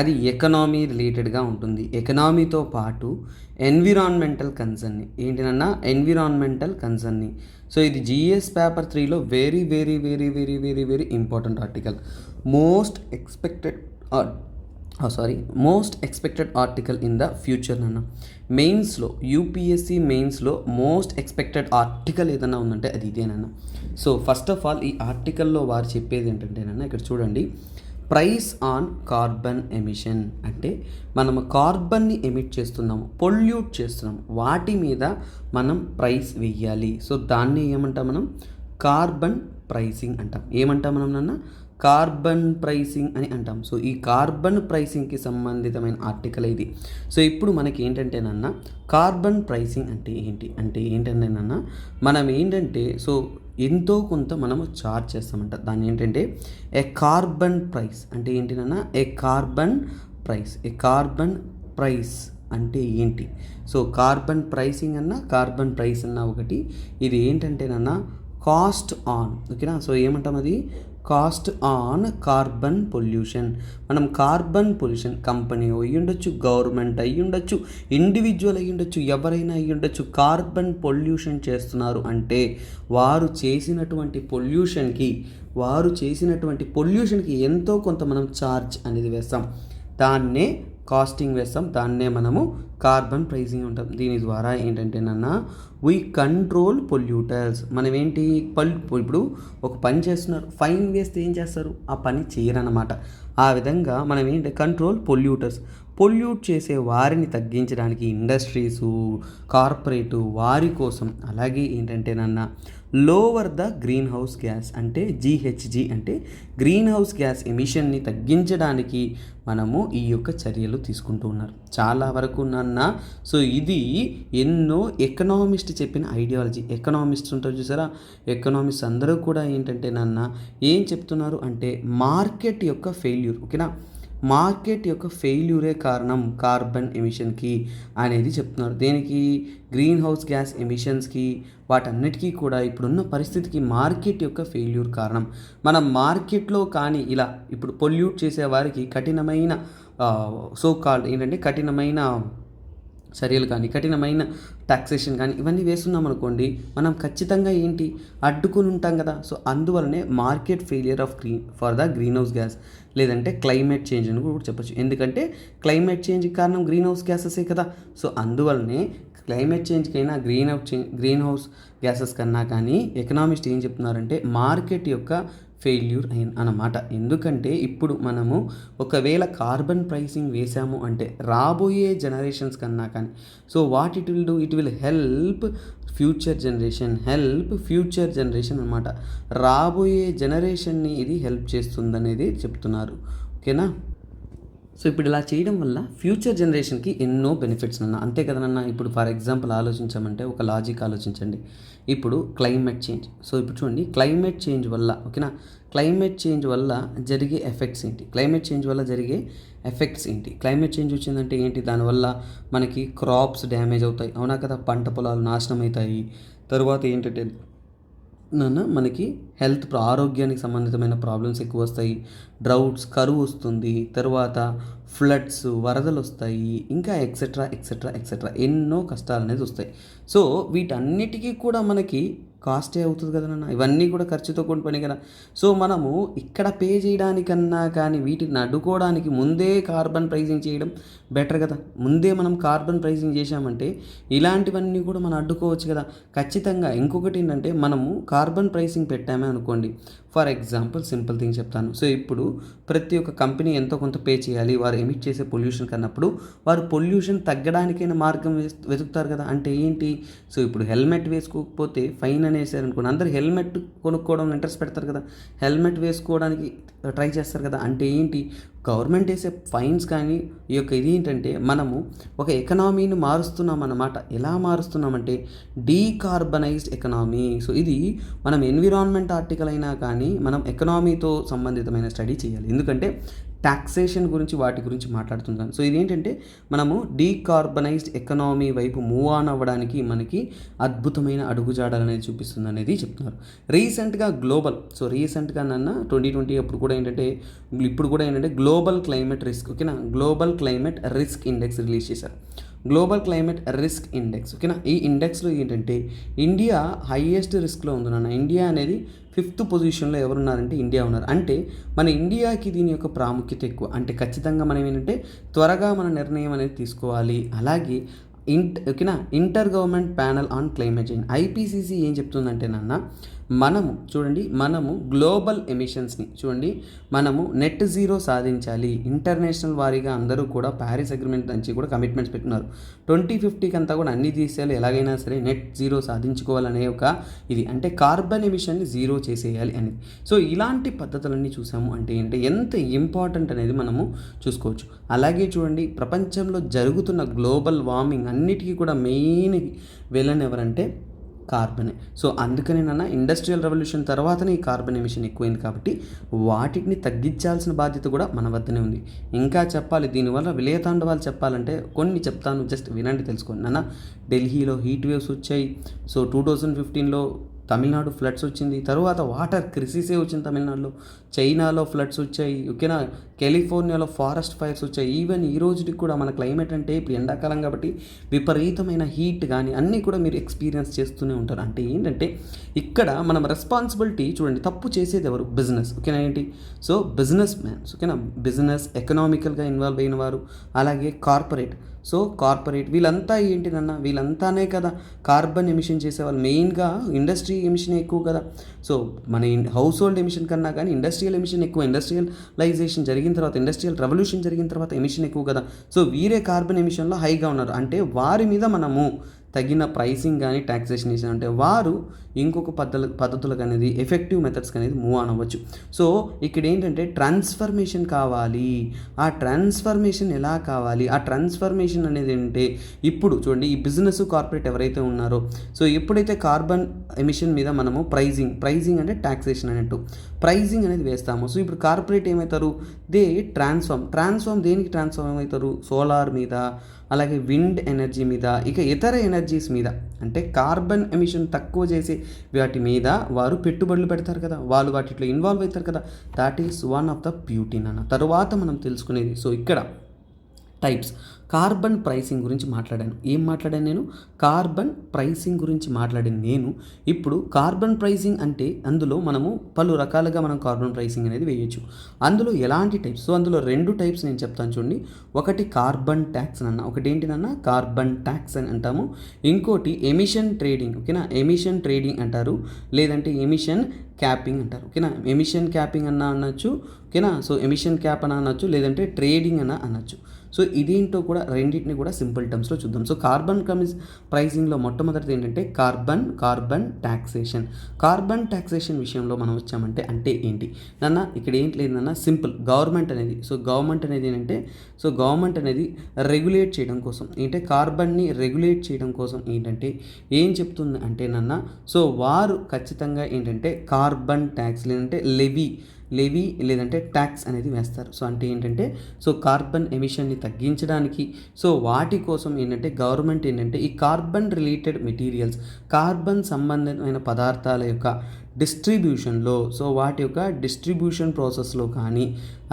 అది ఎకనామీ రిలేటెడ్గా ఉంటుంది. ఎకనామీతో పాటు ఎన్విరాన్మెంటల్ కన్సర్న్ని ఏంటినన్నా, ఎన్విరాన్మెంటల్ కన్సర్న్ని. సో ఇది జిఎస్ పేపర్ 3లో very very very very very very important article. Most expected article in the future అన్న. మెయిన్స్లో, యూపీఎస్సీ మెయిన్స్లో మోస్ట్ ఎక్స్పెక్టెడ్ ఆర్టికల్ ఏదైనా ఉందంటే అది ఇదేనన్న. సో ఫస్ట్ ఆఫ్ ఆల్ ఈ ఆర్టికల్లో వారు చెప్పేది ఏంటంటేనన్న, ఇక్కడ చూడండి, ప్రైస్ ఆన్ కార్బన్ ఎమిషన్ అంటే మనము కార్బన్ని ఎమిట్ చేస్తున్నాము, పొల్యూట్ చేస్తున్నాము, వాటి మీద మనం ప్రైస్ వెయ్యాలి. సో దాన్ని ఏమంటాం మనం, కార్బన్ ప్రైసింగ్ అంటాం. ఏమంటాం మనం నాన్న, కార్బన్ ప్రైసింగ్ అని అంటాం. సో ఈ కార్బన్ ప్రైసింగ్కి సంబంధితమైన ఆర్టికల్ ఇది. సో ఇప్పుడు మనకి ఏంటంటేనన్నా కార్బన్ ప్రైసింగ్ అంటే ఏంటంటేనన్నా మనం ఏంటంటే సో ఎంతో కొంత మనము చార్జ్ చేస్తామంట. దాన్ని ఏంటంటే ఏ కార్బన్ ప్రైస్ అంటే ఏంటినన్నా, ఏ కార్బన్ ప్రైస్ అంటే ఏంటి. సో కార్బన్ ప్రైసింగ్ అన్న, కార్బన్ ప్రైస్ అన్న ఒకటి. ఇది ఏంటంటేనన్నా కాస్ట్ ఆన్, ఓకేనా. సో ఏమంటాం, అది కాస్ట్ ఆన్ కార్బన్ పొల్యూషన్. మనం కార్బన్ పొల్యూషన్ కంపెనీ అయ్యి ఉండొచ్చు, గవర్నమెంట్ అయ్యి ఉండొచ్చు, ఇండివిజువల్ అయ్యి ఉండొచ్చు, ఎవరైనా అయ్యి ఉండొచ్చు, కార్బన్ పొల్యూషన్ చేస్తున్నారు అంటే వారు చేసినటువంటి పొల్యూషన్కి ఎంతో కొంత మనం ఛార్జ్ అనేది వేస్తాం. దాన్నే కాస్టింగ్ వేస్తాం, దాన్నే మనము కార్బన్ ప్రైసింగ్ ఉంటాం. దీని ద్వారా ఏంటంటే నాన్న వీ కంట్రోల్ పొల్యూటర్స్. మనం ఏంటి ఇప్పుడు ఒక పని చేస్తున్నారు, ఫైన్ వేస్తే ఏం చేస్తారు, ఆ పని చేయరన్నమాట. ఆ విధంగా మనం ఏంటి కంట్రోల్ పొల్యూటర్స్, పొల్యూట్ చేసే వారిని తగ్గించడానికి ఇండస్ట్రీసు, కార్పొరేటు వారి కోసం. అలాగే ఏంటంటేనన్నా lower the greenhouse gas అంటే జిహెచ్జి అంటే గ్రీన్ హౌస్ గ్యాస్ ఎమిషన్ని తగ్గించడానికి మనము ఈ యొక్క చర్యలు తీసుకుంటూ ఉన్నారు చాలా వరకు నాన్న. సో ఇది ఎన్నో ఎకనామిస్ట్ చెప్పిన ఐడియాలజీ. ఎకనామిస్ట్ ఉంటారు చూసారా, ఎకనామిస్ట్ అందరూ కూడా ఏంటంటే నాన్న ఏం చెప్తున్నారు అంటే మార్కెట్ యొక్క ఫెయిల్యూర్, ఓకేనా, మార్కెట్ యొక్క ఫెయిల్యూరే కారణం కార్బన్ ఎమిషన్కి అనేది చెప్తున్నారు. దేనికి, గ్రీన్ హౌస్ గ్యాస్ ఎమిషన్స్కి, వాటన్నిటికీ కూడా ఇప్పుడున్న పరిస్థితికి మార్కెట్ యొక్క ఫెయిల్యూర్ కారణం. మనం మార్కెట్లో కానీ ఇలా ఇప్పుడు పొల్యూట్ చేసే వారికి కఠినమైన కఠినమైన చర్యలు కానీ, కఠినమైన టాక్సేషన్ కానీ ఇవన్నీ వేస్తున్నాం అనుకోండి, మనం ఖచ్చితంగా ఏంటి అడ్డుకుని ఉంటాం కదా. సో అందువల్లనే market failure for the greenhouse gas, లేదంటే క్లైమేట్ చేంజ్ అని కూడా చెప్పొచ్చు. ఎందుకంటే క్లైమేట్ చేంజ్కి కారణం గ్రీన్ హౌస్ గ్యాసెసే కదా. సో అందువల్లనే క్లైమేట్ చేంజ్కైనా గ్రీన్ హౌస్ గ్యాసెస్ కన్నా కానీ ఎకనామిస్ట్ ఏం చెప్తున్నారంటే మార్కెట్ యొక్క ఫెయిల్యూర్ అన్నమాట. ఎందుకంటే ఇప్పుడు మనము ఒకవేళ కార్బన్ ప్రైసింగ్ వేసాము అంటే రాబోయే జనరేషన్స్ కన్నా కానీ so what it will do, it will help future generation అనమాట. రాబోయే జనరేషన్ని ఇది హెల్ప్ చేస్తుందనేది చెప్తున్నారు, ఓకేనా. సో ఇప్పుడు ఇలా చేయడం వల్ల ఫ్యూచర్ జనరేషన్కి ఎన్నో బెనిఫిట్స్ అన్న, అంతే కదనన్న. ఇప్పుడు ఫర్ ఎగ్జాంపుల్ ఆలోచించామంటే ఒక లాజిక్ ఆలోచించండి. ఇప్పుడు క్లైమేట్ చేంజ్, సో ఇప్పుడు చూడండి క్లైమేట్ చేంజ్ వల్ల, ఓకేనా, క్లైమేట్ చేంజ్ వల్ల జరిగే ఎఫెక్ట్స్ ఏంటి, క్లైమేట్ చేంజ్ వచ్చిందంటే ఏంటి, దానివల్ల మనకి క్రాప్స్ డ్యామేజ్ అవుతాయి, అవునా కదా, పంట పొలాలు నాశనం అవుతాయి. తర్వాత ఏంటంటే మనకి ఆరోగ్యానికి సంబంధితమైన ప్రాబ్లమ్స్ ఎక్కువ వస్తాయి. డ్రౌట్స్, కరువు వస్తుంది. తర్వాత ఫ్లడ్స్, వరదలు వస్తాయి. ఇంకా ఎక్సెట్రా ఎక్సెట్రా ఎక్సెట్రా ఎన్నో కష్టాలు అనేది వస్తాయి. సో వీటన్నిటికీ కూడా మనకి కాస్టే అవుతుంది కదా నాన్న. ఇవన్నీ కూడా ఖర్చుతో కూడిన పని కదా. సో మనము ఇక్కడ పే చేయడానికన్నా కానీ వీటిని అడ్డుకోవడానికి ముందే కార్బన్ ప్రైజింగ్ చేయడం బెటర్ కదా. ముందే మనం కార్బన్ ప్రైజింగ్ చేశామంటే ఇలాంటివన్నీ కూడా మనం అడ్డుకోవచ్చు కదా ఖచ్చితంగా. ఇంకొకటి ఏంటంటే మనము కార్బన్ ప్రైసింగ్ పెట్టామే అనుకోండి, ఫర్ ఎగ్జాంపుల్ సింపుల్ థింగ్ చెప్తాను. సో ఇప్పుడు ప్రతి ఒక్క కంపెనీ ఎంతో కొంత పే చేయాలి వారు ఎమిట్ చేసే పొల్యూషన్ కన్నప్పుడు. వారు పొల్యూషన్ తగ్గడానికైనా మార్గం వెతుకుతారు కదా. అంటే ఏంటి, సో ఇప్పుడు హెల్మెట్ వేసుకోకపోతే ఫైన్ అనేసారు అనుకోండి, అందరు హెల్మెట్ కొనుక్కోవడం ఇంట్రెస్ట్ పెడతారు కదా, హెల్మెట్ వేసుకోవడానికి ట్రై చేస్తారు కదా. అంటే ఏంటి, గవర్నమెంట్ వేసే ఫైన్స్ కానీ ఈ యొక్క ఇది ఏంటంటే మనము ఒక ఎకనామీని మారుస్తున్నాం అన్నమాట. ఎలా మారుస్తున్నామంటే డీకార్బనైజ్డ్ ఎకనామీ. సో ఇది మనం ఎన్విరాన్మెంట్ ఆర్టికల్ అయినా కానీ మనం ఎకనామీతో సంబంధితమైన స్టడీ చేయాలి. ఎందుకంటే టాక్సేషన్ గురించి వాటి గురించి మాట్లాడుతున్నాను. సో ఇదేంటంటే మనము డీకార్బనైజ్డ్ ఎకనామీ వైపు మూవ్ ఆన్ అవ్వడానికి మనకి అద్భుతమైన అడుగుజాడలు అనేది చూపిస్తుంది అనేది చెప్తున్నారు. రీసెంట్గా రీసెంట్గా 2020 అప్పుడు కూడా ఏంటంటే ఇప్పుడు కూడా ఏంటంటే గ్లోబల్ క్లైమేట్ రిస్క్, ఓకేనా, global climate risk index release చేశారు. గ్లోబల్ క్లైమేట్ రిస్క్ ఇండెక్స్, ఓకేనా. ఈ ఇండెక్స్లో ఏంటంటే ఇండియా హైయెస్ట్ రిస్క్లో ఉంది నాన్న. ఇండియా అనేది 5th పొజిషన్లో ఎవరున్నారంటే ఇండియా ఉన్నారు. అంటే మన ఇండియాకి దీని యొక్క ప్రాముఖ్యత ఎక్కువ. అంటే ఖచ్చితంగా మనం ఏంటంటే త్వరగా మన నిర్ణయం అనేది తీసుకోవాలి. అలాగే ఓకేనా, inter government panel on climate change, IPCC ఏం చెప్తుందంటే నాన్న, మనము గ్లోబల్ ఎమిషన్స్ని మనము నెట్ జీరో సాధించాలి. ఇంటర్నేషనల్ వారీగా అందరూ కూడా ప్యారిస్ అగ్రిమెంట్ నుంచి కూడా కమిట్మెంట్స్ పెట్టుకున్నారు. 2050కి అంతా కూడా అన్ని దేశాలు ఎలాగైనా సరే నెట్ జీరో సాధించుకోవాలనే ఒక ఇది, అంటే కార్బన్ ఎమిషన్ని జీరో చేసేయాలి అనేది. సో ఇలాంటి పద్ధతులన్నీ చూసాము అంటే ఏంటంటే ఎంత ఇంపార్టెంట్ అనేది మనము చూసుకోవచ్చు. అలాగే ప్రపంచంలో జరుగుతున్న గ్లోబల్ వార్మింగ్ అన్నిటికీ కూడా మెయిన్ విలన్ ఎవరంటే కార్బనే. సో అందుకని ఇండస్ట్రియల్ రెవల్యూషన్ తర్వాతనే ఈ కార్బన్ ఎమిషన్ ఎక్కువైంది. కాబట్టి వాటిని తగ్గించాల్సిన బాధ్యత కూడా మన వద్దనే ఉంది. ఇంకా చెప్పాలి, దీనివల్ల విలయతాండవాలు చెప్పాలంటే కొన్ని చెప్తాను, జస్ట్ వినండి, తెలుసుకోండి. ఢిల్లీలో హీట్ వేవ్స్ వచ్చాయి. సో 2015లో తమిళనాడు ఫ్లడ్స్ వచ్చింది. తర్వాత వాటర్ క్రిసిసే వచ్చింది తమిళనాడులో. చైనాలో ఫ్లడ్స్ వచ్చాయి, ఓకేనా. కాలిఫోర్నియాలో ఫారెస్ట్ ఫైర్స్ వచ్చాయి. ఈవెన్ ఈ రోజుకి కూడా మన క్లైమేట్ అంటే ఇప్పుడు ఎండాకాలం కాబట్టి విపరీతమైన హీట్ కానీ అన్నీ కూడా మీరు ఎక్స్పీరియన్స్ చేస్తూనే ఉంటారు. అంటే ఏంటంటే ఇక్కడ మనం రెస్పాన్సిబిలిటీ తప్పు చేసేది ఎవరు, బిజినెస్, ఓకేనా. ఏంటి, సో బిజినెస్ మ్యాన్స్, ఓకేనా, బిజినెస్ ఎకనామికల్గా ఇన్వాల్వ్ అయిన వారు, అలాగే కార్పొరేట్. సో కార్పొరేట్ వీళ్ళంతా వీళ్ళంతానే కదా కార్బన్ ఎమిషన్ చేసేవాళ్ళు. మెయిన్గా ఇండస్ట్రీ ఎమిషన్ ఎక్కువ కదా. సో మన హౌస్ హోల్డ్ ఎమిషన్ కన్నా కానీ ఇండస్ట్రియల్ ఎమిషన్ ఎక్కువ. ఇండస్ట్రియలైజేషన్ జరిగిన తర్వాత, ఇండస్ట్రియల్ రెవల్యూషన్ జరిగిన తర్వాత ఎమిషన్ ఎక్కువ కదా. సో వీరే కార్బన్ ఎమిషన్లో హైగా ఉన్నారు. అంటే వారి మీద మనము తగిన ప్రైసింగ్ కానీ ట్యాక్సేషన్ చేసిన అంటే వారు ఇంకొక పద్ధతులకు అనేది ఎఫెక్టివ్ మెథడ్స్కి అనేది మూవ్ ఆన్ అవ్వచ్చు. సో ఇక్కడ ఏంటంటే ట్రాన్స్ఫర్మేషన్ కావాలి. ఆ ట్రాన్స్ఫర్మేషన్ ఎలా కావాలి, ఆ ట్రాన్స్ఫర్మేషన్ అనేది ఏంటంటే ఇప్పుడు ఈ బిజినెస్ కార్పొరేట్ ఎవరైతే ఉన్నారో, సో ఎప్పుడైతే కార్బన్ ఎమిషన్ మీద మనము ప్రైజింగ్ అంటే ట్యాక్సేషన్ అన్నట్టు ప్రైజింగ్ అనేది వేస్తాము. సో ఇప్పుడు కార్పొరేట్ ఏమవుతారు, దే ట్రాన్స్ఫార్మ్ దేనికి ట్రాన్స్ఫార్మ్ అవుతారు, సోలార్ మీద, అలాగే విండ్ ఎనర్జీ మీద, ఇక ఇతర ఎనర్జీస్ మీద, అంటే కార్బన్ ఎమిషన్ తక్కువ చేసే వాటి మీద వారు పెట్టుబడులు పెడతారు కదా, వాళ్ళు వాటిలో ఇన్వాల్వ్ అవుతారు కదా. That is one of the beauty నాన్న. తర్వాత మనం తెలుసుకునేది, సో ఇక్కడ టైప్స్ కార్బన్ ప్రైసింగ్ గురించి మాట్లాడాను. నేను కార్బన్ ప్రైసింగ్ గురించి మాట్లాడాను. ఇప్పుడు కార్బన్ ప్రైసింగ్ అంటే అందులో మనము పలు రకాలుగా మనం కార్బన్ ప్రైసింగ్ అనేది వేయచ్చు. అందులో ఎలాంటి టైప్స్, సో అందులో 2 టైప్స్ నేను చెప్తాను చూడండి. ఒకటి కార్బన్ ట్యాక్స్ ఒకటి ఏంటినన్నా కార్బన్ ట్యాక్స్ అని అంటాము. ఇంకోటి ఎమిషన్ ట్రేడింగ్, ఓకేనా, ఎమిషన్ ట్రేడింగ్ అంటారు, లేదంటే ఎమిషన్ క్యాపింగ్ అంటారు, ఓకేనా. ఎమిషన్ క్యాపింగ్ అనొచ్చు, ఓకేనా. సో ఎమిషన్ క్యాప్ అనొచ్చు, లేదంటే ట్రేడింగ్ అనొచ్చు. సో ఇదేంటో కూడా రెండింటిని కూడా సింపుల్ టర్మ్స్లో చూద్దాం. సో కార్బన్ ప్రైసింగ్లో మొట్టమొదటిది ఏంటంటే కార్బన్ ట్యాక్సేషన్. కార్బన్ ట్యాక్సేషన్ విషయంలో మనం వచ్చామంటే అంటే ఏంటి ఇక్కడ ఏంటి లేదన్నా, సింపుల్ గవర్నమెంట్ అనేది ఏంటంటే, సో గవర్నమెంట్ అనేది రెగ్యులేట్ చేయడం కోసం కార్బన్ని రెగ్యులేట్ చేయడం కోసం ఏంటంటే ఏం చెప్తుంది అంటే సో వారు ఖచ్చితంగా ఏంటంటే కార్బన్ ట్యాక్స్ లేదంటే లెవీ లేదంటే ట్యాక్స్ అనేది వేస్తారు. సో అంటే ఏంటంటే, సో కార్బన్ ఎమిషన్ని తగ్గించడానికి, సో వాటి కోసం ఏంటంటే గవర్నమెంట్ ఈ కార్బన్ రిలేటెడ్ మెటీరియల్స్, కార్బన్ సంబంధితమైన పదార్థాల యొక్క డిస్ట్రిబ్యూషన్లో, సో వాటి యొక్క డిస్ట్రిబ్యూషన్ ప్రాసెస్లో కానీ,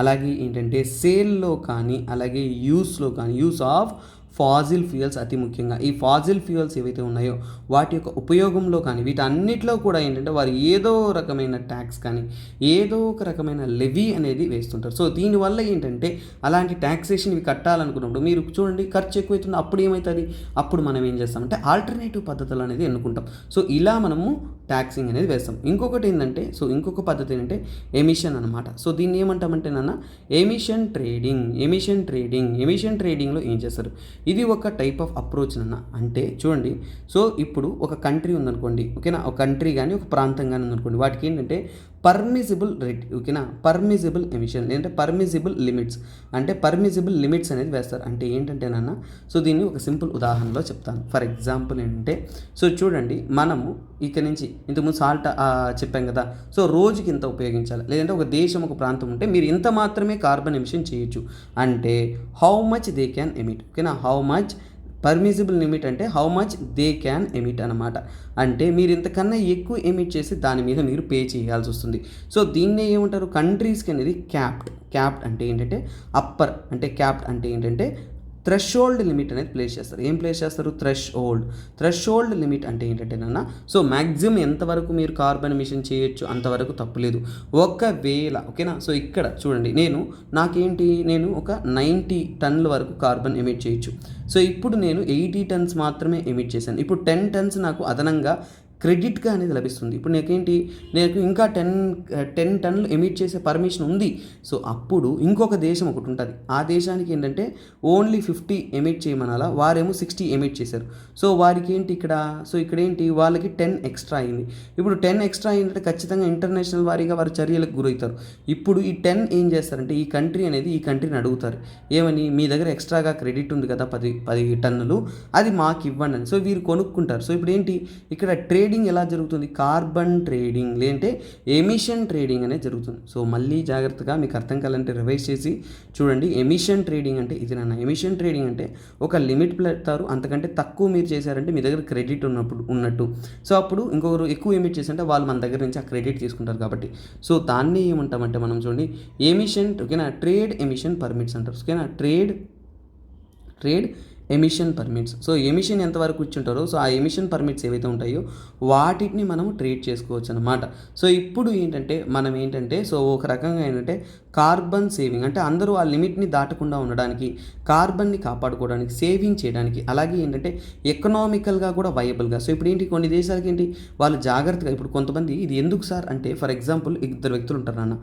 అలాగే ఏంటంటే సేల్లో కానీ, అలాగే యూస్లో కానీ, యూస్ ఆఫ్ ఫాజిల్ ఫ్యూయల్స్ అతి ముఖ్యంగా ఈ ఫాజిల్ ఫ్యూయల్స్ ఏవైతే ఉన్నాయో వాటి యొక్క ఉపయోగంలో కానీ వీటన్నిటిలో కూడా ఏంటంటే వారు ఏదో రకమైన ట్యాక్స్ కానీ ఏదో ఒక రకమైన లెవీ అనేది వేస్తుంటారు. సో దీనివల్ల ఏంటంటే అలాంటి ట్యాక్సేషన్ ఇవి కట్టాలనుకున్నప్పుడు మీరు చూడండి ఖర్చు ఎక్కువైతుంది, అప్పుడు ఏమవుతుంది, అప్పుడు మనం ఏం చేస్తామంటే ఆల్టర్నేటివ్ పద్ధతులు అనేది ఎన్నుకుంటాం. సో ఇలా మనము ట్యాక్సింగ్ అనేది వేస్తాం. ఇంకొకటి ఏంటంటే ఇంకొక పద్ధతి ఏంటంటే ఎమిషన్ అనమాట. సో దీన్ని ఏమంటామంటే ఎమిషన్ ట్రేడింగ్లో ఏం చేస్తారు, ఇది ఒక టైప్ ఆఫ్ అప్రోచ్ అంటే చూడండి. సో ఇప్పుడు ఒక కంట్రీ ఉందనుకోండి, ఓకేనా, ఒక కంట్రీ కానీ ఒక ప్రాంతం కానీ ఉందనుకోండి, వాటికి ఏంటంటే పర్మిసిబుల్ రేట్, ఓకేనా, పర్మిసిబుల్ ఎమిషన్ లేదంటే పర్మిసిబుల్ లిమిట్స్ అనేది వేస్తారు. అంటే ఏంటంటే సో దీన్ని ఒక సింపుల్ ఉదాహరణలో చెప్తాను. ఫర్ ఎగ్జాంపుల్ ఏంటంటే సో చూడండి, మనము ఇక్కడ నుంచి ఇంతకుముందు సాల్ట్ చెప్పాం కదా, సో రోజుకి ఇంత ఉపయోగించాలి, లేదంటే ఒక దేశం ఒక ప్రాంతం ఉంటే మీరు ఇంత మాత్రమే కార్బన్ ఎమిషన్ చేయొచ్చు అంటే how much they can emit, ఓకేనా, హౌ మచ్ పర్మిసిబుల్ లిమిట్ అంటే how much they can emit అనమాట. అంటే మీరు ఇంతకన్నా ఎక్కువ ఎమిట్ చేసి దాని మీద మీరు పే చేయాల్సి వస్తుంది. సో దీన్నే ఏమంటారు, కంట్రీస్కి అనేది క్యాప్డ్ అంటే ఏంటంటే అప్పర్, అంటే క్యాప్డ్ అంటే ఏంటంటే థ్రెషోల్డ్ లిమిట్ అనేది ప్లేస్ చేస్తారు. ఏం ప్లేస్ చేస్తారు, థ్రెషోల్డ్ లిమిట్ అంటే ఏంటంటే సో మ్యాక్సిమం ఎంతవరకు మీరు కార్బన్ ఎమిషన్ చేయొచ్చు అంతవరకు తప్పులేదు. ఒకవేళ, ఓకేనా, సో ఇక్కడ చూడండి నేను ఒక 90 టన్నుల వరకు కార్బన్ ఎమిట్ చేయొచ్చు. సో ఇప్పుడు నేను 80 టన్స్ మాత్రమే ఎమిట్ చేశాను. ఇప్పుడు 10 టన్స్ నాకు అదనంగా క్రెడిట్గా అనేది లభిస్తుంది. ఇప్పుడు నాకు ఇంకా 10 టన్నులు ఎమిట్ చేసే పర్మిషన్ ఉంది. సో అప్పుడు ఇంకొక దేశం ఒకటి ఉంటుంది, ఆ దేశానికి ఏంటంటే ఓన్లీ 50 ఎమిట్ చేయమనాలా, వారేమో 60 ఎమిట్ చేశారు. సో వారికి ఇక్కడ వాళ్ళకి 10 ఎక్స్ట్రా అయింది. ఇప్పుడు 10 ఎక్స్ట్రా అయిందంటే ఖచ్చితంగా ఇంటర్నేషనల్ వారీగా వారు చర్యలకు గురవుతారు. ఇప్పుడు ఈ 10 ఏం చేస్తారంటే ఈ కంట్రీని అడుగుతారు, ఏమని, మీ దగ్గర ఎక్స్ట్రాగా క్రెడిట్ ఉంది కదా 10 టన్నులు, అది మాకు ఇవ్వండి అని. సో వీరు కొనుక్కుంటారు. సో ఇప్పుడు ఇక్కడ ట్రేడింగ్ ఎలా జరుగుతుంది, కార్బన్ ట్రేడింగ్ లేదంటే ఎమిషన్ ట్రేడింగ్ అనేది జరుగుతుంది. సో మళ్ళీ జాగ్రత్తగా మీకు అర్థం కావాలంటే రివైజ్ చేసి చూడండి. ఎమిషన్ ట్రేడింగ్ అంటే ఇది ఎమిషన్ ట్రేడింగ్ అంటే ఒక లిమిట్ పెడతారు, అంతకంటే తక్కువ మీరు చేశారంటే మీ దగ్గర క్రెడిట్ ఉన్నట్టు. సో అప్పుడు ఇంకొకరు ఎక్కువ ఎమిట్ చేశారంటే వాళ్ళు మన దగ్గర నుంచి ఆ క్రెడిట్ తీసుకుంటారు కాబట్టి. సో దాన్ని ఏమంటామంటే మనం చూడండి ఎమిషన్, ఓకేనా, ట్రేడ్ ఎమిషన్ పర్మిట్స్ అంటారు, ఓకేనా, trade emission permits. So emission ఎంతవరకు ఇచ్చుంటారో సో ఆ ఎమిషన్ పర్మిట్స్ ఏవైతే ఉంటాయో వాటిని మనము ట్రేడ్ చేసుకోవచ్చు అనమాట. సో ఇప్పుడు మనం సో ఒక రకంగా కార్బన్ సేవింగ్ అంటే అందరూ ఆ లిమిట్ని దాటకుండా ఉండడానికి, కార్బన్ని కాపాడుకోవడానికి, సేవింగ్ చేయడానికి, అలాగే ఎకనామికల్గా కూడా వైయబుల్గా. సో ఇప్పుడు కొన్ని దేశాలకి వాళ్ళు జాగ్రత్తగా, ఇప్పుడు కొంతమంది ఇది ఎందుకు సార్ అంటే ఫర్ ఎగ్జాంపుల్ 2 వ్యక్తులు ఉంటారు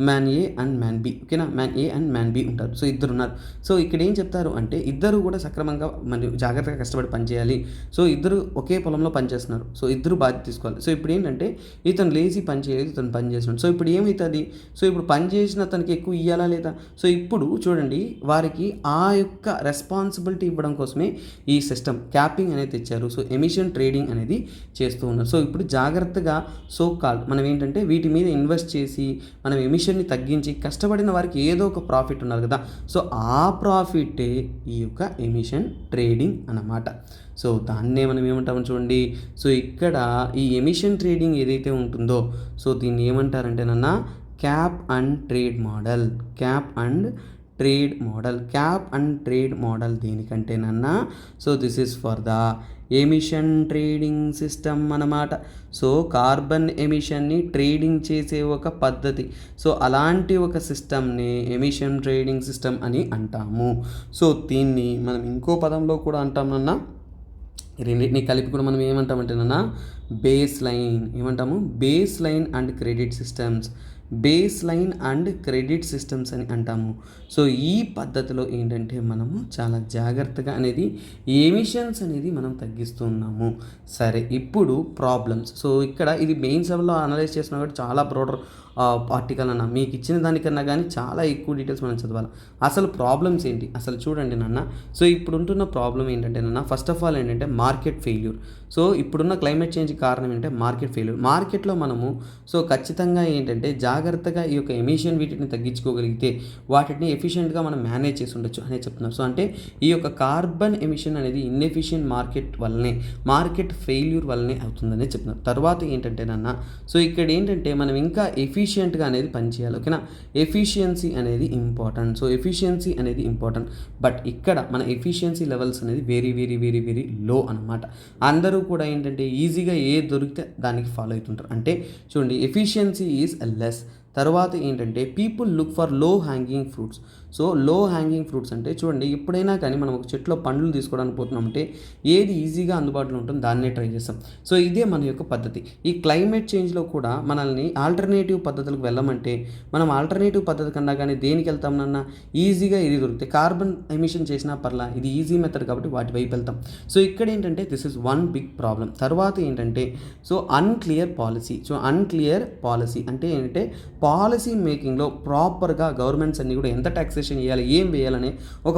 man A and man B, ఓకేనా, man A and man B ఉంటారు. సో 2 ఉన్నారు. సో ఇక్కడ ఏం చెప్తారు అంటే ఇద్దరు కూడా సక్రమంగా మరియు జాగ్రత్తగా కష్టపడి పనిచేయాలి. సో ఇద్దరు ఒకే పొలంలో పనిచేస్తున్నారు, సో ఇద్దరు బాధ్యత తీసుకోవాలి. సో ఇప్పుడు ఇతను లేజీ పని చేయలేదు, ఇతను పని చేస్తున్నాడు. సో ఇప్పుడు ఏమవుతుంది, సో ఇప్పుడు పని చేసిన అతనికి ఎక్కువ ఇవ్వాలా లేదా. సో ఇప్పుడు చూడండి వారికి ఆ యొక్క రెస్పాన్సిబిలిటీ ఇవ్వడం కోసమే ఈ సిస్టమ్ క్యాపింగ్ అనేది తెచ్చారు. సో ఎమిషన్ ట్రేడింగ్ అనేది చేస్తూ ఉన్నారు. సో ఇప్పుడు జాగ్రత్తగా మనం వీటి మీద ఇన్వెస్ట్ చేసి మనం ఎమిషన్ని తగ్గించి కష్టపడిన వారికి ఏదో ఒక ప్రాఫిట్ ఉన్నారు కదా, సో ఆ ప్రాఫిటే ఈ యొక్క ఎమిషన్ ట్రేడింగ్ అన్నమాట. సో దాన్నే మనం ఏమంటామని చూడండి. సో ఇక్కడ ఈ ఎమిషన్ ట్రేడింగ్ ఏదైతే ఉంటుందో సో దీన్ని ఏమంటారంటే క్యాప్ అండ్ ట్రేడ్ మోడల్ దేనికంటే so this is for the emission trading system అన్నమాట. సో కార్బన్ ఎమిషన్ని ట్రేడింగ్ చేసే ఒక పద్ధతి. సో అలాంటి ఒక సిస్టమ్ని ఎమిషన్ ట్రేడింగ్ సిస్టమ్ అని అంటాము. సో దీన్ని మనం ఇంకో పదంలో కూడా అంటాం రెండింటిని కలిపి కూడా మనం ఏమంటామంటే base line and credit systems అని అంటాము. సో ఈ పద్ధతిలో మనము చాలా జాగ్రత్తగా అనేది ఎమిషన్స్ అనేది మనం తగ్గిస్తున్నాము. సరే, ఇప్పుడు ప్రాబ్లమ్స్. సో ఇక్కడ ఇది మెయిన్స్ లెవెల్లో అనలైజ్ చేసిన కాబట్టి చాలా బ్రాడర్ ఆర్టికల్ అన్న, మీకు ఇచ్చిన దానికన్నా కానీ చాలా ఎక్కువ డీటెయిల్స్ మనం చదవాలి. అసలు ప్రాబ్లమ్స్ ఏంటి అసలు చూడండి నాన్న. సో ఇప్పుడుంటున్న ప్రాబ్లం ఏంటంటే నాన్న, ఫస్ట్ ఆఫ్ ఆల్ ఏంటంటే మార్కెట్ ఫెయిల్యూర్. సో ఇప్పుడున్న క్లైమేట్ చేంజ్ కారణం ఏంటంటే మార్కెట్ ఫెయిల్యూర్. మార్కెట్లో మనము సో ఖచ్చితంగా ఏంటంటే జాగ్రత్తగా ఈ యొక్క ఎమిషన్ వీటిని తగ్గించుకోగలిగితే వాటిని ఎఫిషియెంట్గా మనం మేనేజ్ చేసి ఉండొచ్చు అనేది చెప్తున్నారు. సో అంటే ఈ యొక్క కార్బన్ ఎమిషన్ అనేది ఇన్ఎఫిషియెంట్ మార్కెట్ వల్లనే, మార్కెట్ ఫెయిల్యూర్ వల్లనే అవుతుందని చెప్తున్నారు. తర్వాత ఏంటంటే నాన్న, సో ఇక్కడ ఏంటంటే మనం ఇంకా ఎఫిషియెంట్గా అనేది పనిచేయాలి. ఓకేనా, ఎఫిషియన్సీ అనేది ఇంపార్టెంట్. సో ఎఫిషియన్సీ అనేది ఇంపార్టెంట్, బట్ ఇక్కడ మన ఎఫిషియన్సీ లెవెల్స్ అనేది very very very very low అనమాట. అందరూ కూడా ఏంటంటే ఈజీగా ఏ దొరికితే దానికి ఫాలో అవుతుంటారు. అంటే చూడండి, ఎఫిషియన్సీ ఈజ్ లెస్. తర్వాత ఏంటంటే పీపుల్ లుక్ ఫర్ లో హ్యాంగింగ్ ఫ్రూట్స్. సో లో హ్యాంగింగ్ ఫ్రూట్స్ అంటే చూడండి, ఎప్పుడైనా కానీ మనం ఒక చెట్లో పండ్లు తీసుకోవడానికి పోతున్నామంటే ఏది ఈజీగా అందుబాటులో ఉంటుందో దాన్నే ట్రై చేస్తాం. సో ఇదే మన యొక్క పద్ధతి. ఈ క్లైమేట్ చేంజ్లో కూడా మనల్ని ఆల్టర్నేటివ్ పద్ధతులకు వెళ్ళమంటే మనం ఆల్టర్నేటివ్ పద్ధతి కన్నా కానీ దేనికి వెళ్తామన్నా ఈజీగా ఇది దొరుకుతాయి. కార్బన్ ఎమిషన్ చేసినా పర్లా, ఇది ఈజీ మెథడ్ కాబట్టి వాటి వైపు వెళ్తాం. సో ఇక్కడ ఏంటంటే this is one big problem. తర్వాత ఏంటంటే so unclear policy. So unclear policy అంటే ఏంటంటే పాలసీ మేకింగ్లో ప్రాపర్గా గవర్నమెంట్స్ అన్నీ కూడా ఎంత ట్యాక్సేషన్ వేయాలి, ఏం వేయాలనే ఒక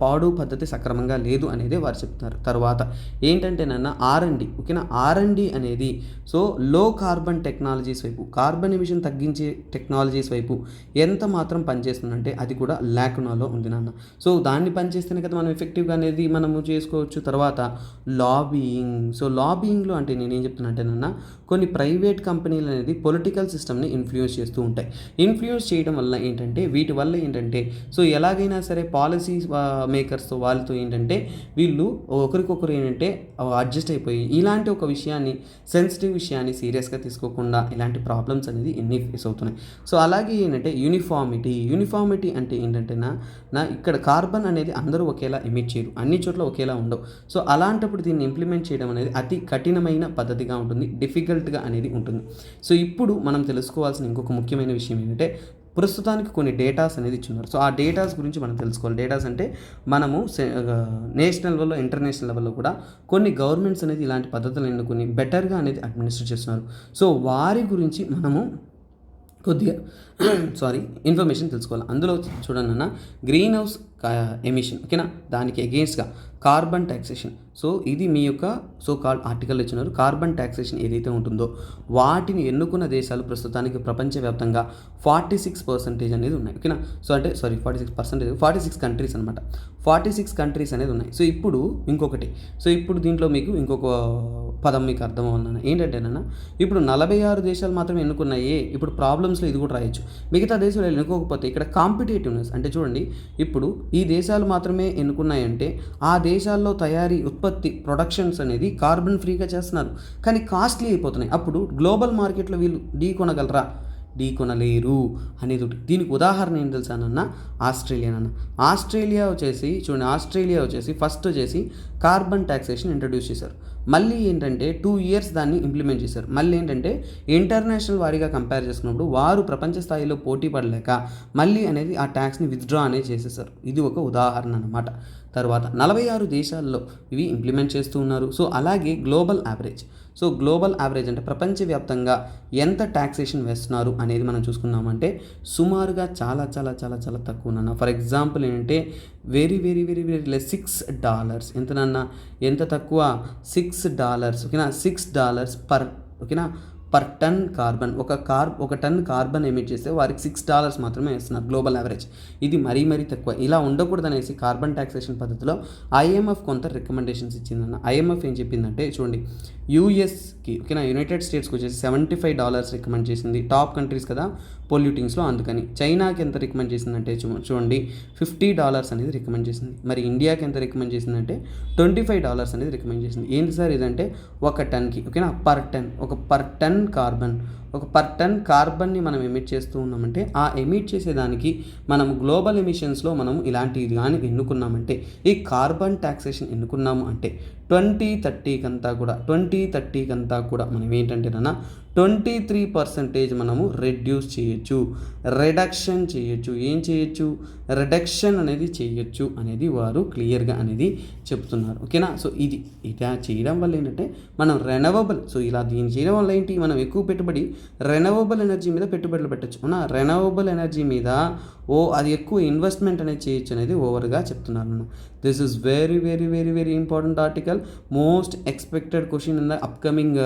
పాడు పద్ధతి సక్రమంగా లేదు అనేది వారు చెప్తున్నారు. తర్వాత ఏంటంటే నాన్న R&D. ఓకేనా, R&D అనేది సో లో కార్బన్ టెక్నాలజీస్ వైపు, కార్బన్ ఎమిషన్ తగ్గించే టెక్నాలజీస్ వైపు ఎంత మాత్రం పనిచేస్తుందంటే అది కూడా లేకునాలో ఉంది నాన్న. సో దాన్ని పనిచేస్తేనే కదా మనం ఎఫెక్టివ్గా అనేది మనము చేసుకోవచ్చు. తర్వాత లాబియింగ్. సో లాబియింగ్లో అంటే నేనేం చెప్తున్నా అంటే నాన్న, కొన్ని ప్రైవేట్ కంపెనీలు అనేది పొలిటికల్ సిస్టమ్ని ఇన్ఫ్లుయెన్స్ చేస్తూ ఉంటాయి. ఇన్ఫ్లుయెన్స్ చేయడం వల్ల ఏంటంటే వీటి వల్ల ఏంటంటే సో ఎలాగైనా సరే పాలసీ మేకర్స్తో వాళ్ళతో ఏంటంటే వీళ్ళు ఒకరికొకరు ఏంటంటే అడ్జస్ట్ అయిపోయి ఇలాంటి ఒక విషయాన్ని, సెన్సిటివ్ విషయాన్ని సీరియస్గా తీసుకోకుండా ఇలాంటి ప్రాబ్లమ్స్ అనేది ఎన్ని ఫేస్ అవుతున్నాయి. సో అలాగే ఏంటంటే యూనిఫార్మిటీ అంటే ఏంటంటే నా ఇక్కడ కార్బన్ అనేది అందరూ ఒకేలా ఎమిట్ చేయరు, అన్ని చోట్ల ఒకేలా ఉండవు. సో అలాంటప్పుడు దీన్ని ఇంప్లిమెంట్ చేయడం అనేది అతి కఠినమైన పద్ధతిగా ఉంటుంది, డిఫికల్ట్గా అనేది ఉంటుంది. సో ఇప్పుడు మనం తెలుసుకోవాల్సిన ఇంకొక ముఖ్యమైన విషయం ఏంటంటే ప్రస్తుతానికి కొన్ని డేటాస్ అనేది ఇచ్చున్నారు. సో ఆ డేటాస్ గురించి మనం తెలుసుకోవాలి. డేటాస్ అంటే మనము నేషనల్ లెవెల్లో, ఇంటర్నేషనల్ లెవెల్లో కూడా కొన్ని గవర్నమెంట్స్ అనేది ఇలాంటి పద్ధతులు ఎన్నుకొని బెటర్గా అనేది అడ్మినిస్ట్రేట్ చేస్తున్నారు. సో వారి గురించి మనము కొద్దిగా ఇన్ఫర్మేషన్ తెలుసుకోవాలి. అందులో చూడండి అన్న, గ్రీన్ హౌస్ ఎమిషన్. ఓకేనా, దానికి అగెయిన్స్ట్గా కార్బన్ ట్యాక్సేషన్. సో ఇది మీ యొక్క సో కాల్డ్ ఆర్టికల్ ఇచ్చినారు. కార్బన్ ట్యాక్సేషన్ ఏదైతే ఉంటుందో వాటిని ఎన్నుకున్న దేశాలు ప్రస్తుతానికి ప్రపంచవ్యాప్తంగా 46% అనేది ఉన్నాయి. ఓకేనా, సో అంటే 46%, 46 కంట్రీస్ అనమాట. 46 కంట్రీస్ అనేది ఉన్నాయి. సో ఇప్పుడు ఇంకొకటి, సో ఇప్పుడు దీంట్లో మీకు ఇంకొక పదం మీకు అర్థం అవ్వాలన్నా ఏంటంటే ఇప్పుడు 46 దేశాలు మాత్రమే ఎన్నుకున్నాయి. ఇప్పుడు ప్రాబ్లమ్స్లో ఇది కూడా రాయొచ్చు. మిగతా దేశాలు ఎన్నుకోకపోతే ఇక్కడ కాంపిటేటివ్నెస్ అంటే చూడండి, ఇప్పుడు ఈ దేశాలు మాత్రమే ఎన్నుకున్నాయంటే ఆ దేశాల్లో తయారీ, ఉత్పత్తి, ప్రొడక్షన్స్ అనేది కార్బన్ ఫ్రీగా చేస్తున్నారు, కానీ కాస్ట్లీ అయిపోతున్నాయి. అప్పుడు గ్లోబల్ మార్కెట్లో వీళ్ళు ఢీకొనలేరు అనేది ఒకటి. దీనికి ఉదాహరణ ఏం తెలుసా అన్న, ఆస్ట్రేలియా వచ్చేసి ఫస్ట్ కార్బన్ ట్యాక్సేషన్ ఇంట్రడ్యూస్ చేశారు. మళ్ళీ ఏంటంటే 2 years దాన్ని ఇంప్లిమెంట్ చేశారు. మళ్ళీ ఏంటంటే ఇంటర్నేషనల్ వారీగా కంపేర్ చేసుకున్నప్పుడు వారు ప్రపంచ స్థాయిలో పోటీ పడలేక మళ్ళీ అనేది ఆ ట్యాక్స్ని విత్డ్రా అనేది చేసేసారు. ఇది ఒక ఉదాహరణ అన్నమాట. తర్వాత 46 దేశాల్లో ఇవి ఇంప్లిమెంట్ చేస్తూ ఉన్నారు. సో అలాగే గ్లోబల్ యావరేజ్ అంటే ప్రపంచవ్యాప్తంగా ఎంత ట్యాక్సేషన్ వేస్తున్నారు అనేది మనం చూసుకున్నామంటే సుమారుగా చాలా చాలా చాలా చాలా తక్కువ నాన్న. ఫర్ ఎగ్జాంపుల్ ఏంటంటే very very very very less $6. ఎంతనన్నా, ఎంత తక్కువ, $6. ఓకేనా, $6 పర్ టన్ కార్బన్. ఒక టన్ కార్బన్ ఎమిట్ చేస్తే వారికి $6 మాత్రమే వేస్తున్నారు గ్లోబల్ యావరేజ్. ఇది మరీ తక్కువ. ఇలా ఉండకూడదనేసి కార్బన్ ట్యాక్సేషన్ పద్ధతిలో IMF కొంత రికమెండేషన్స్ ఇచ్చిందన్న. IMF ఏం చెప్పిందంటే చూడండి, యూఎస్కి ఓకేనా, యునైటెడ్ స్టేట్స్కి వచ్చేసి $75 రికమెండ్ చేసింది. టాప్ కంట్రీస్ కదా పొల్యూటింగ్స్లో, అందుకని. చైనాకి ఎంత రికమెండ్ చేసిందంటే చూడండి $50 అనేది రికమెండ్ చేసింది. మరి ఇండియాకి ఎంత రికమెండ్ చేసిందంటే $25 అనేది రికమెండ్ చేసింది. ఏంటి సార్ ఇదంటే ఒక టన్కి ఓకేనా, పర్ టన్ కార్బన్ని మనం ఎమిట్ చేస్తూ ఉన్నామంటే ఆ ఎమిట్ చేసేదానికి మనం గ్లోబల్ ఎమిషన్స్లో మనం ఇలాంటిది కానీ ఎన్నుకున్నామంటే, ఈ కార్బన్ ట్యాక్సేషన్ ఎన్నుకున్నాము అంటే 2030 కంతా కూడా మనం ఏంటంటే 23% మనము రిడక్షన్ అనేది చేయొచ్చు అనేది వారు క్లియర్గా అనేది చెప్తున్నారు. ఓకేనా, సో ఇలా చేయడం వల్ల ఏంటంటే మనం రెనవబుల్, సో ఇలా దీన్ని చేయడం వల్ల ఏంటి, మనం ఎక్కువ పెట్టుబడి రెన్యూవబుల్ ఎనర్జీ మీద పెట్టుబడులు పెట్టచ్చు. అవునా, రెన్యూవబుల్ ఎనర్జీ మీద అది ఎక్కువ ఇన్వెస్ట్మెంట్ అనేది చేయొచ్చు అనేది ఓవర్గా చెప్తున్నాను. This is very very very very important article, most expected question in the upcoming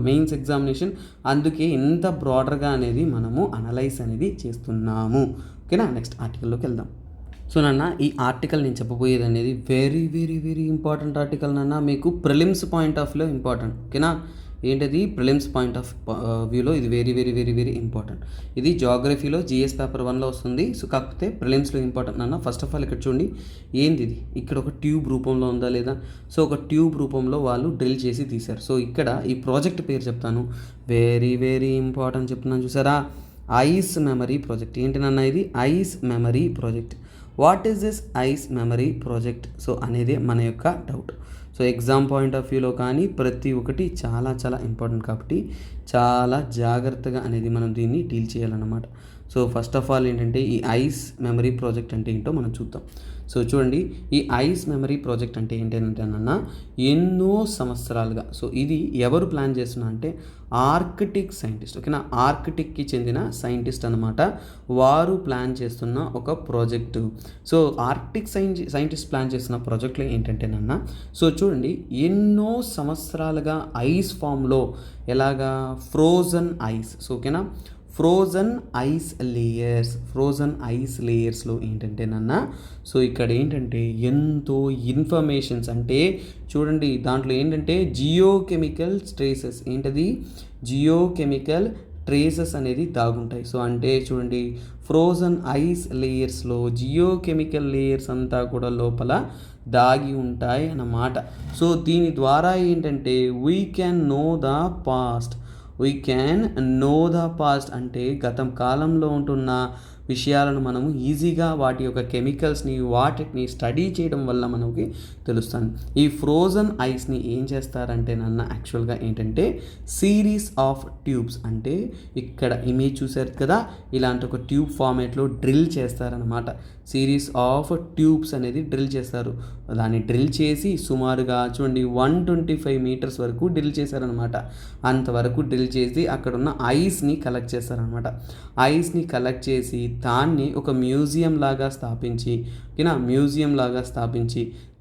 mains examination. అందుకే ఇంత బ్రాడర్గా అనేది మనము అనలైజ్ అనేది చేస్తున్నాము. ఓకేనా, నెక్స్ట్ ఆర్టికల్లోకి వెళ్దాం. సో నాన్న, ఈ ఆర్టికల్ నేను చెప్పబోయేది అనేది very very very important article నాన్న, మీకు ప్రిలిమ్స్ పాయింట్ ఆఫ్ వ్యూలో ఇంపార్టెంట్. ఓకేనా, ఏంటది ప్రిలిమ్స్ పాయింట్ ఆఫ్ వ్యూలో ఇది very very very very important. ఇది జాగ్రఫీలో జిఎస్ పేపర్ 1లో వస్తుంది. సో కాకపోతే ప్రిలిమ్స్లో ఇంపార్టెంట్ నాన్న. ఫస్ట్ ఆఫ్ ఆల్ ఇక్కడ చూడండి, ఏంది ఇది, ఇక్కడ ఒక ట్యూబ్ రూపంలో ఉందా లేదా? సో ఒక ట్యూబ్ రూపంలో వాళ్ళు డ్రిల్ చేసి తీశారు. సో ఇక్కడ ఈ ప్రాజెక్ట్ పేరు చెప్తాను, వెరీ వెరీ ఇంపార్టెంట్ చెప్తున్నాను, చూసారా? Ice memory project. ఏంటి నాన్న ఇది? Ice memory project. What is this ice memory project? So అనేది మన యొక్క doubt. So exam point of వ్యూలో కానీ ప్రతి ఒక్కటి చాలా చాలా ఇంపార్టెంట్ కాబట్టి చాలా జాగ్రత్తగా అనేది మనం దీన్ని డీల్ చేయాలన్నమాట. సో ఫస్ట్ ఆఫ్ ఆల్ ఏంటంటే ఈ ఐస్ మెమరీ ప్రాజెక్ట్ అంటే ఏంటో మనం చూద్దాం. సో చూడండి, ఈ ఐస్ మెమరీ ప్రాజెక్ట్ అంటే ఏంటంటే అన్న, ఎన్నో సంవత్సరాలుగా, సో ఇది ఎవరు ప్లాన్ చేస్తున్నా అంటే ఆర్కిటిక్ సైంటిస్ట్. ఓకేనా, ఆర్కిటిక్కి చెందిన సైంటిస్ట్ అనమాట. వారు ప్లాన్ చేస్తున్న ఒక project. So Arctic scientist plan చేస్తున్న ప్రాజెక్టులో ఏంటంటేనన్నా, సో చూడండి, ఎన్నో సంవత్సరాలుగా ఐస్ ఫామ్లో ఎలాగా ఫ్రోజన్ ఐస్. సో ఓకేనా, ఫ్రోజన్ ఐస్ లేయర్స్లో ఏంటంటేనన్నా, సో ఇక్కడ ఏంటంటే ఎంతో ఇన్ఫర్మేషన్స్ అంటే చూడండి, దాంట్లో ఏంటంటే జియోకెమికల్ ట్రేసెస్, ఏంటది జియోకెమికల్ ట్రేసెస్ అనేది దాగుంటాయి. సో అంటే చూడండి, ఫ్రోజన్ ఐస్ లేయర్స్లో జియోకెమికల్ లేయర్స్ అంతా కూడా లోపల దాగి ఉంటాయి అన్నమాట. సో దీని ద్వారా ఏంటంటే we can know the past అంటే గతం కాలంలో ఉంటున్న విషయాలను మనము ఈజీగా వాటి యొక్క కెమికల్స్ని వాటిని స్టడీ చేయడం వల్ల మనకి తెలుస్తుంది. ఈ ఫ్రోజన్ ఐస్ని ఏం చేస్తారంటే నన్ను యాక్చువల్గా ఏంటంటే సిరీస్ ఆఫ్ ట్యూబ్స్, అంటే ఇక్కడ ఇమేజ్ చూసారు కదా, ఇలాంటి ఒక ట్యూబ్ ఫార్మేట్లో డ్రిల్ చేస్తారనమాట. సిరీస్ ఆఫ్ ట్యూబ్స్ అనేది డ్రిల్ చేస్తారు. దాన్ని డ్రిల్ చేసి సుమారుగా చూడండి 125 మీటర్స్ వరకు డ్రిల్ చేశారనమాట. అంతవరకు డ్రిల్ చేసి అక్కడ ఉన్న ఐస్ని కలెక్ట్ చేస్తారనమాట. ఐస్ని కలెక్ట్ చేసి దాన్ని ఒక మ్యూజియం లాగా స్థాపించి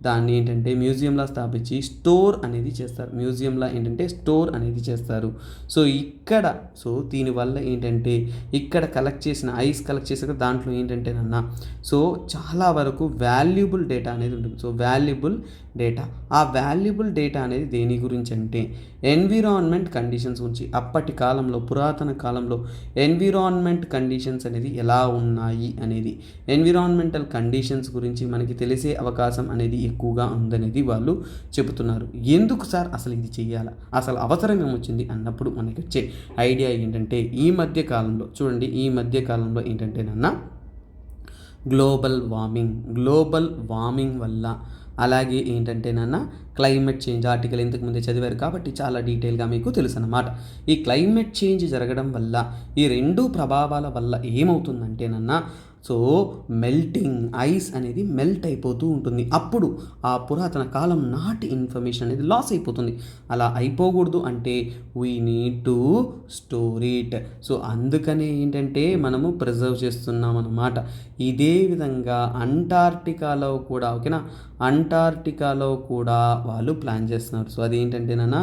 దాన్ని ఏంటంటే మ్యూజియంలా స్థాపించి స్టోర్ అనేది చేస్తారు. సో దీనివల్ల ఏంటంటే ఇక్కడ కలెక్ట్ చేసాక దాంట్లో ఏంటంటే సో చాలా వరకు వాల్యుబుల్ డేటా అనేది ఉంటుంది. సో ఆ వాల్యుబుల్ డేటా అనేది దేని గురించి అంటే ఎన్విరాన్మెంట్ కండిషన్స్ గురించి, అప్పటి కాలంలో పురాతన కాలంలో ఎన్విరాన్మెంట్ కండిషన్స్ అనేది ఎలా ఉన్నాయి అనేది, ఎన్విరాన్మెంటల్ కండిషన్స్ గురించి మనకి తెలిసే అవకాశం అనేది ఎక్కువగా ఉందనేది వాళ్ళు చెబుతున్నారు. ఎందుకు సార్ అసలు ఇది చేయాలా, అసలు అవసరం ఏమొచ్చింది అన్నప్పుడు మనకి వచ్చే ఐడియా ఏంటంటే ఈ మధ్య కాలంలో ఏంటంటేనన్నా గ్లోబల్ వార్మింగ్ వల్ల, అలాగే ఏంటంటేనన్నా క్లైమేట్ చేంజ్ ఆర్టికల్ ఇంతకుముందే చదివారు కాబట్టి చాలా డీటెయిల్గా మీకు తెలుసు అన్నమాట. ఈ క్లైమేట్ చేంజ్ జరగడం వల్ల ఈ రెండు ప్రభావాల వల్ల ఏమవుతుందంటేనన్నా, సో మెల్టింగ్ ఐస్ అనేది మెల్ట్ అయిపోతూ ఉంటుంది. అప్పుడు ఆ పురాతన కాలం నాటి ఇన్ఫర్మేషన్ అనేది లాస్ అయిపోతుంది. అలా అయిపోకూడదు అంటే we need to store it. So అందుకనే ఏంటంటే మనము ప్రిజర్వ్ చేస్తున్నాం అన్నమాట. ఇదే విధంగా అంటార్క్టికాలో కూడా వాళ్ళు ప్లాన్ చేస్తున్నారు. సో అదేంటంటేనా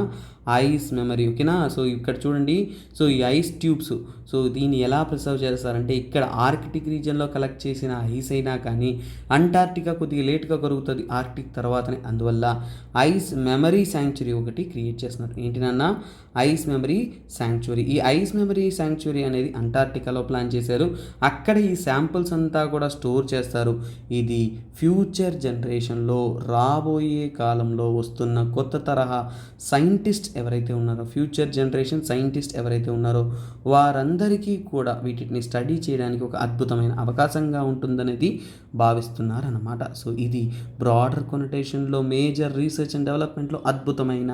ఐస్ మెమరీ. ఓకేనా, సో ఇక్కడ చూడండి, సో ఈ ఐస్ ట్యూబ్స్, సో దీన్ని ఎలా ప్రిజర్వ్ చేస్తారంటే ఇక్కడ ఆర్కిటిక్ రీజియన్లో కలెక్ట్ చేసిన ఐస్ అయినా కానీ అంటార్క్టికా కొద్దిగా లేట్గా కరుగుతుంది ఆర్కిటిక్ తర్వాతనే. అందువల్ల ఐస్ మెమరీ శాంక్చురీ ఒకటి క్రియేట్ చేస్తున్నారు. ఏంటినన్నా ఐస్ మెమరీ శాంక్చురీ. ఈ ఐస్ మెమరీ శాంక్చురీ అనేది అంటార్క్టికాలో ప్లాన్ చేశారు. అక్కడ ఈ శాంపుల్స్ అంతా కూడా స్టోర్ చేస్తారు. ఇది ఫ్యూచర్ జనరేషన్లో రాబోయే కాలంలో వస్తున్న కొత్త తరహా ఫ్యూచర్ జనరేషన్ సైంటిస్ట్ ఎవరైతే ఉన్నారో వారందరికీ కూడా వీటిని స్టడీ చేయడానికి ఒక అద్భుతమైన అవకాశం అవకాశంగా ఉంటుందనేది భావిస్తున్నారన్నమాట. సో ఇది బ్రాడర్ కొనటేషన్లో మేజర్ రీసెర్చ్ అండ్ డెవలప్మెంట్లో అద్భుతమైన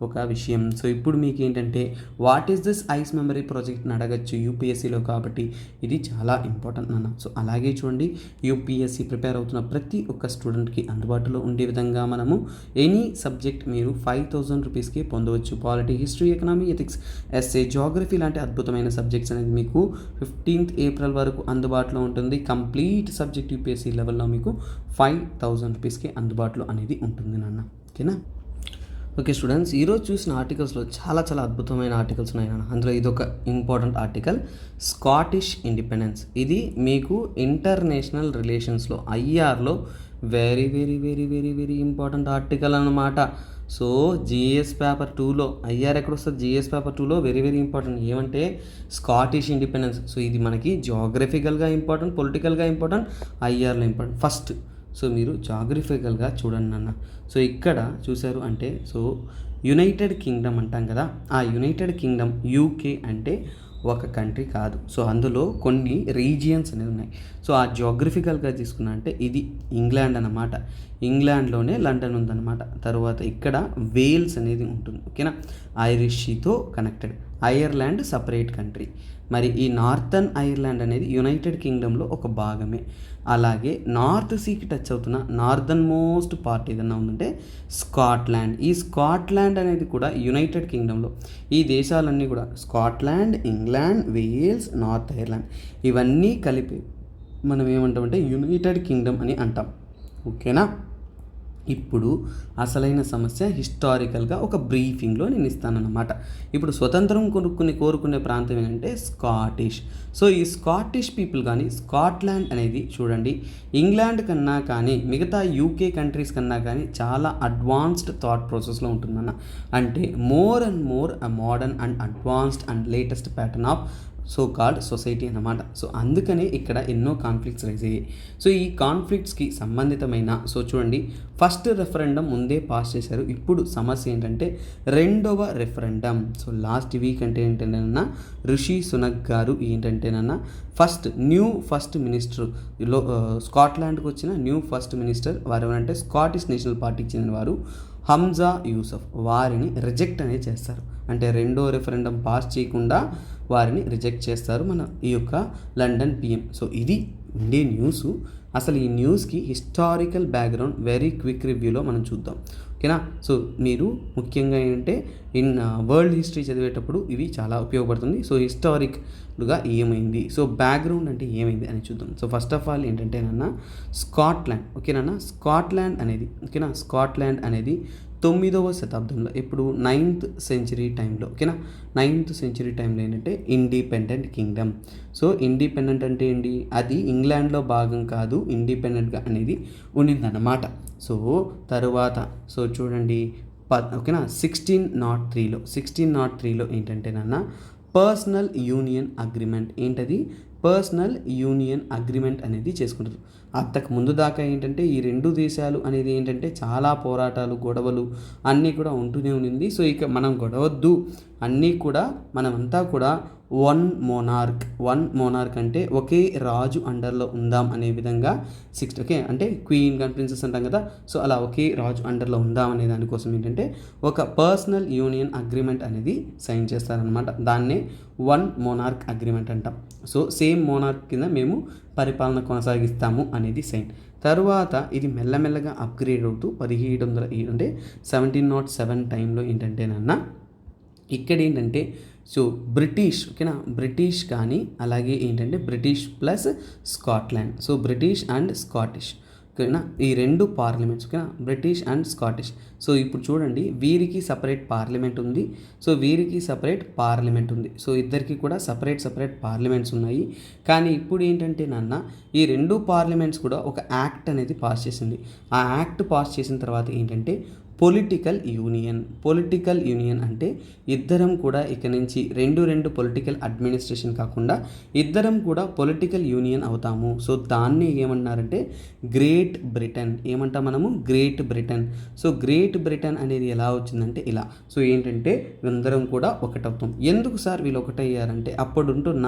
ఒక విషయం. సో ఇప్పుడు మీకు ఏంటంటే what is this ice memory ప్రాజెక్ట్ని అడగచ్చు యూపీఎస్సీలో, కాబట్టి ఇది చాలా ఇంపార్టెంట్ నాన్న. సో అలాగే చూడండి, యూపీఎస్సీ ప్రిపేర్ అవుతున్న ప్రతి ఒక్క స్టూడెంట్కి అందుబాటులో ఉండే విధంగా మనము ఎనీ సబ్జెక్ట్ మీరు 5,000 రూపీస్కి పొందవచ్చు. Polity, history, economy, ethics, essay, geography లాంటి అద్భుతమైన సబ్జెక్ట్స్ అనేది మీకు 15th ఏప్రిల్ వరకు అందుబాటులో ఉంటుంది. కంప్లీట్ సబ్జెక్ట్ యూపీఎస్సీ లెవెల్లో మీకు 5,000 రూపీస్కి అందుబాటులో అనేది ఉంటుంది నాన్న. ఓకేనా? ఓకే స్టూడెంట్స్, ఈరోజు చూసిన ఆర్టికల్స్లో చాలా చాలా అద్భుతమైన ఆర్టికల్స్ ఉన్నాయి నాన్న. అందులో ఇది ఒక ఇంపార్టెంట్ ఆర్టికల్, స్కాటిష్ ఇండిపెండెన్స్. ఇది మీకు ఇంటర్నేషనల్ రిలేషన్స్లో ఐఆర్లో very very very very very important article అన్నమాట. సో జిఎస్ పేపర్ 2లో ఐఆర్ ఎక్కడ వస్తుంది? జిఎస్ పేపర్ 2లో వెరీ వెరీ ఇంపార్టెంట్. ఏమంటే స్కాటిష్ ఇండిపెండెన్స్. సో ఇది మనకి జాగ్రఫికల్గా ఇంపార్టెంట్, పొలిటికల్గా ఇంపార్టెంట్, ఐఆర్లో ఇంపార్టెంట్. ఫస్ట్ సో మీరు జాగ్రఫికల్గా చూడండి అన్న. సో ఇక్కడ చూశారు అంటే సో యునైటెడ్ కింగ్డమ్ అంటాం కదా, ఆ యునైటెడ్ కింగ్డమ్ యూకే అంటే ఒక కంట్రీ కాదు. సో అందులో కొన్ని రీజియన్స్ అనేవి ఉన్నాయి. సో ఆ జాగ్రఫికల్గా తీసుకున్నా అంటే ఇది ఇంగ్లాండ్ అన్నమాట. ఇంగ్లాండ్లోనే లండన్ ఉందన్నమాట. తర్వాత ఇక్కడ వేల్స్ అనేది ఉంటుంది. ఓకేనా? ఐరిష్ సీతో కనెక్టెడ్. Ireland separate country. మరి ఈ నార్థన్ ఐర్లాండ్ అనేది యునైటెడ్ కింగ్డమ్లో ఒక భాగమే. అలాగే నార్త్ సీకి టచ్ అవుతున్న నార్దర్న్ మోస్ట్ పార్ట్ ఏదన్నా ఉందంటే స్కాట్లాండ్. ఈ స్కాట్లాండ్ అనేది కూడా యునైటెడ్ కింగ్డమ్లో. ఈ దేశాలన్నీ కూడా Scotland, England, Wales, North Ireland ఇవన్నీ కలిపి మనం ఏమంటామంటే యునైటెడ్ కింగ్డమ్ అని అంటాం. ఓకేనా? ఇప్పుడు అసలైన సమస్య హిస్టారికల్గా ఒక బ్రీఫింగ్లో నేను ఇస్తానన్నమాట. ఇప్పుడు స్వతంత్రం కోరుకునే ప్రాంతం ఏంటంటే స్కాటిష్. సో ఈ స్కాటిష్ పీపుల్ కానీ స్కాట్లాండ్ అనేది చూడండి ఇంగ్లాండ్ కన్నా కానీ మిగతా యూకే కంట్రీస్ కన్నా కానీ చాలా అడ్వాన్స్డ్ థాట్ ప్రాసెస్లో ఉంటుందన్న. అంటే more and more modern and advanced and latest pattern of so called society అన్నమాట. సో అందుకనే ఇక్కడ ఎన్నో కాన్ఫ్లిక్ట్స్ రైజ్ అయ్యాయి. సో ఈ కాన్ఫ్లిక్ట్స్కి సంబంధితమైన సో చూడండి ఫస్ట్ రెఫరెండం ముందే పాస్ చేశారు. ఇప్పుడు సమస్య ఏంటంటే రెండవ రెఫరెండం. సో లాస్ట్ వీక్ అంటే ఏంటంటేనన్నా రిషి సునక్ గారు ఏంటంటేనన్నా ఫస్ట్ మినిస్టర్లో స్కాట్లాండ్కి వచ్చిన ఫస్ట్ మినిస్టర్ వారు ఎవరంటే స్కాటిష్ నేషనల్ పార్టీకి చెందిన వారు హంజా యూసఫ్. వారిని రిజెక్ట్ అనేది చేస్తారు. అంటే రెండో రెఫరెండం పాస్ చేయకుండా వారిని రిజెక్ట్ చేస్తారు మన ఈ యొక్క లండన్ పిఎం. సో ఇది ఉండే న్యూస్. అసలు ఈ న్యూస్కి హిస్టారికల్ బ్యాక్గ్రౌండ్ వెరీ క్విక్ రివ్యూలో మనం చూద్దాం. ఓకేనా? సో మీరు ముఖ్యంగా ఏంటంటే వరల్డ్ హిస్టరీ చదివేటప్పుడు ఇవి చాలా ఉపయోగపడుతుంది. సో హిస్టారిక్గా ఏమైంది, సో బ్యాక్గ్రౌండ్ అంటే ఏమైంది అని చూద్దాం. సో ఫస్ట్ ఆఫ్ ఆల్ ఏంటంటే స్కాట్లాండ్. ఓకేనా? స్కాట్లాండ్ అనేది 9వ శతాబ్దంలో ఇప్పుడు 9th century టైంలో. ఓకేనా? 9th century టైంలో ఏంటంటే ఇండిపెండెంట్ కింగ్డమ్. సో ఇండిపెండెంట్ అంటే ఏంటి? అది ఇంగ్లాండ్లో భాగం కాదు, ఇండిపెండెంట్గా అనేది ఉండిందన్నమాట. సో తరువాత సో చూడండి ఓకేనా 1603లో ఏంటంటే పర్సనల్ యూనియన్ అగ్రిమెంట్. ఏంటది? పర్సనల్ యూనియన్ అగ్రిమెంట్ అనేది చేసుకుంటారు. అంతకు ముందు దాకా ఏంటంటే ఈ రెండు దేశాలు అనేది ఏంటంటే చాలా పోరాటాలు, గొడవలు అన్నీ కూడా ఉంటూనే ఉండింది. సో ఇక మనం గొడవద్దు, అన్నీ కూడా మనమంతా కూడా వన్ మోనార్క్ అంటే ఒకే రాజు అండర్లో ఉందాం అనే విధంగా ఓకే అంటే క్వీన్ కానీ ప్రిన్సెస్ అంటాం కదా. సో అలా ఒకే రాజు అండర్లో ఉందాం అనే దానికోసం ఏంటంటే ఒక పర్సనల్ యూనియన్ అగ్రిమెంట్ అనేది సైన్ చేస్తారనమాట. దాన్నే వన్ మోనార్క్ అగ్రిమెంట్ అంటాం. సో సేమ్ మోనార్క్ కింద మేము పరిపాలన కొనసాగిస్తాము అనేది సైన్. తర్వాత ఇది మెల్లమెల్లగా అప్గ్రేడ్ అవుతూ 1707 అంటే 1707 టైంలో ఏంటంటేనన్నా ఇక్కడ ఏంటంటే సో బ్రిటిష్. ఓకేనా? బ్రిటిష్ కానీ అలాగే ఏంటంటే British plus Scotland. So British and Scottish. ఓకేనా? ఈ రెండు పార్లమెంట్స్. ఓకేనా? British and Scottish. సో ఇప్పుడు చూడండి వీరికి సపరేట్ పార్లమెంట్ ఉంది, సో వీరికి సపరేట్ పార్లమెంట్ ఉంది. సో ఇద్దరికి కూడా సపరేట్ పార్లమెంట్స్ ఉన్నాయి. కానీ ఇప్పుడు ఏంటంటే ఈ రెండు పార్లమెంట్స్ కూడా ఒక యాక్ట్ అనేది పాస్ చేసింది. ఆ యాక్ట్ పాస్ చేసిన తర్వాత ఏంటంటే పొలిటికల్ యూనియన్ అంటే ఇద్దరం కూడా ఇక నుంచి రెండు పొలిటికల్ అడ్మినిస్ట్రేషన్ కాకుండా ఇద్దరం కూడా పొలిటికల్ యూనియన్ అవుతాము. సో దాన్ని ఏమన్నారంటే గ్రేట్ బ్రిటన్. ఏమంటాం మనము? Great Britain. So great Britain అనేది ఎలా వచ్చిందంటే ఇలా. సో ఏంటంటే అందరం కూడా ఒకటవుతాం. ఎందుకు సార్ వీళ్ళు ఒకటయ్యారంటే అప్పుడుంటున్న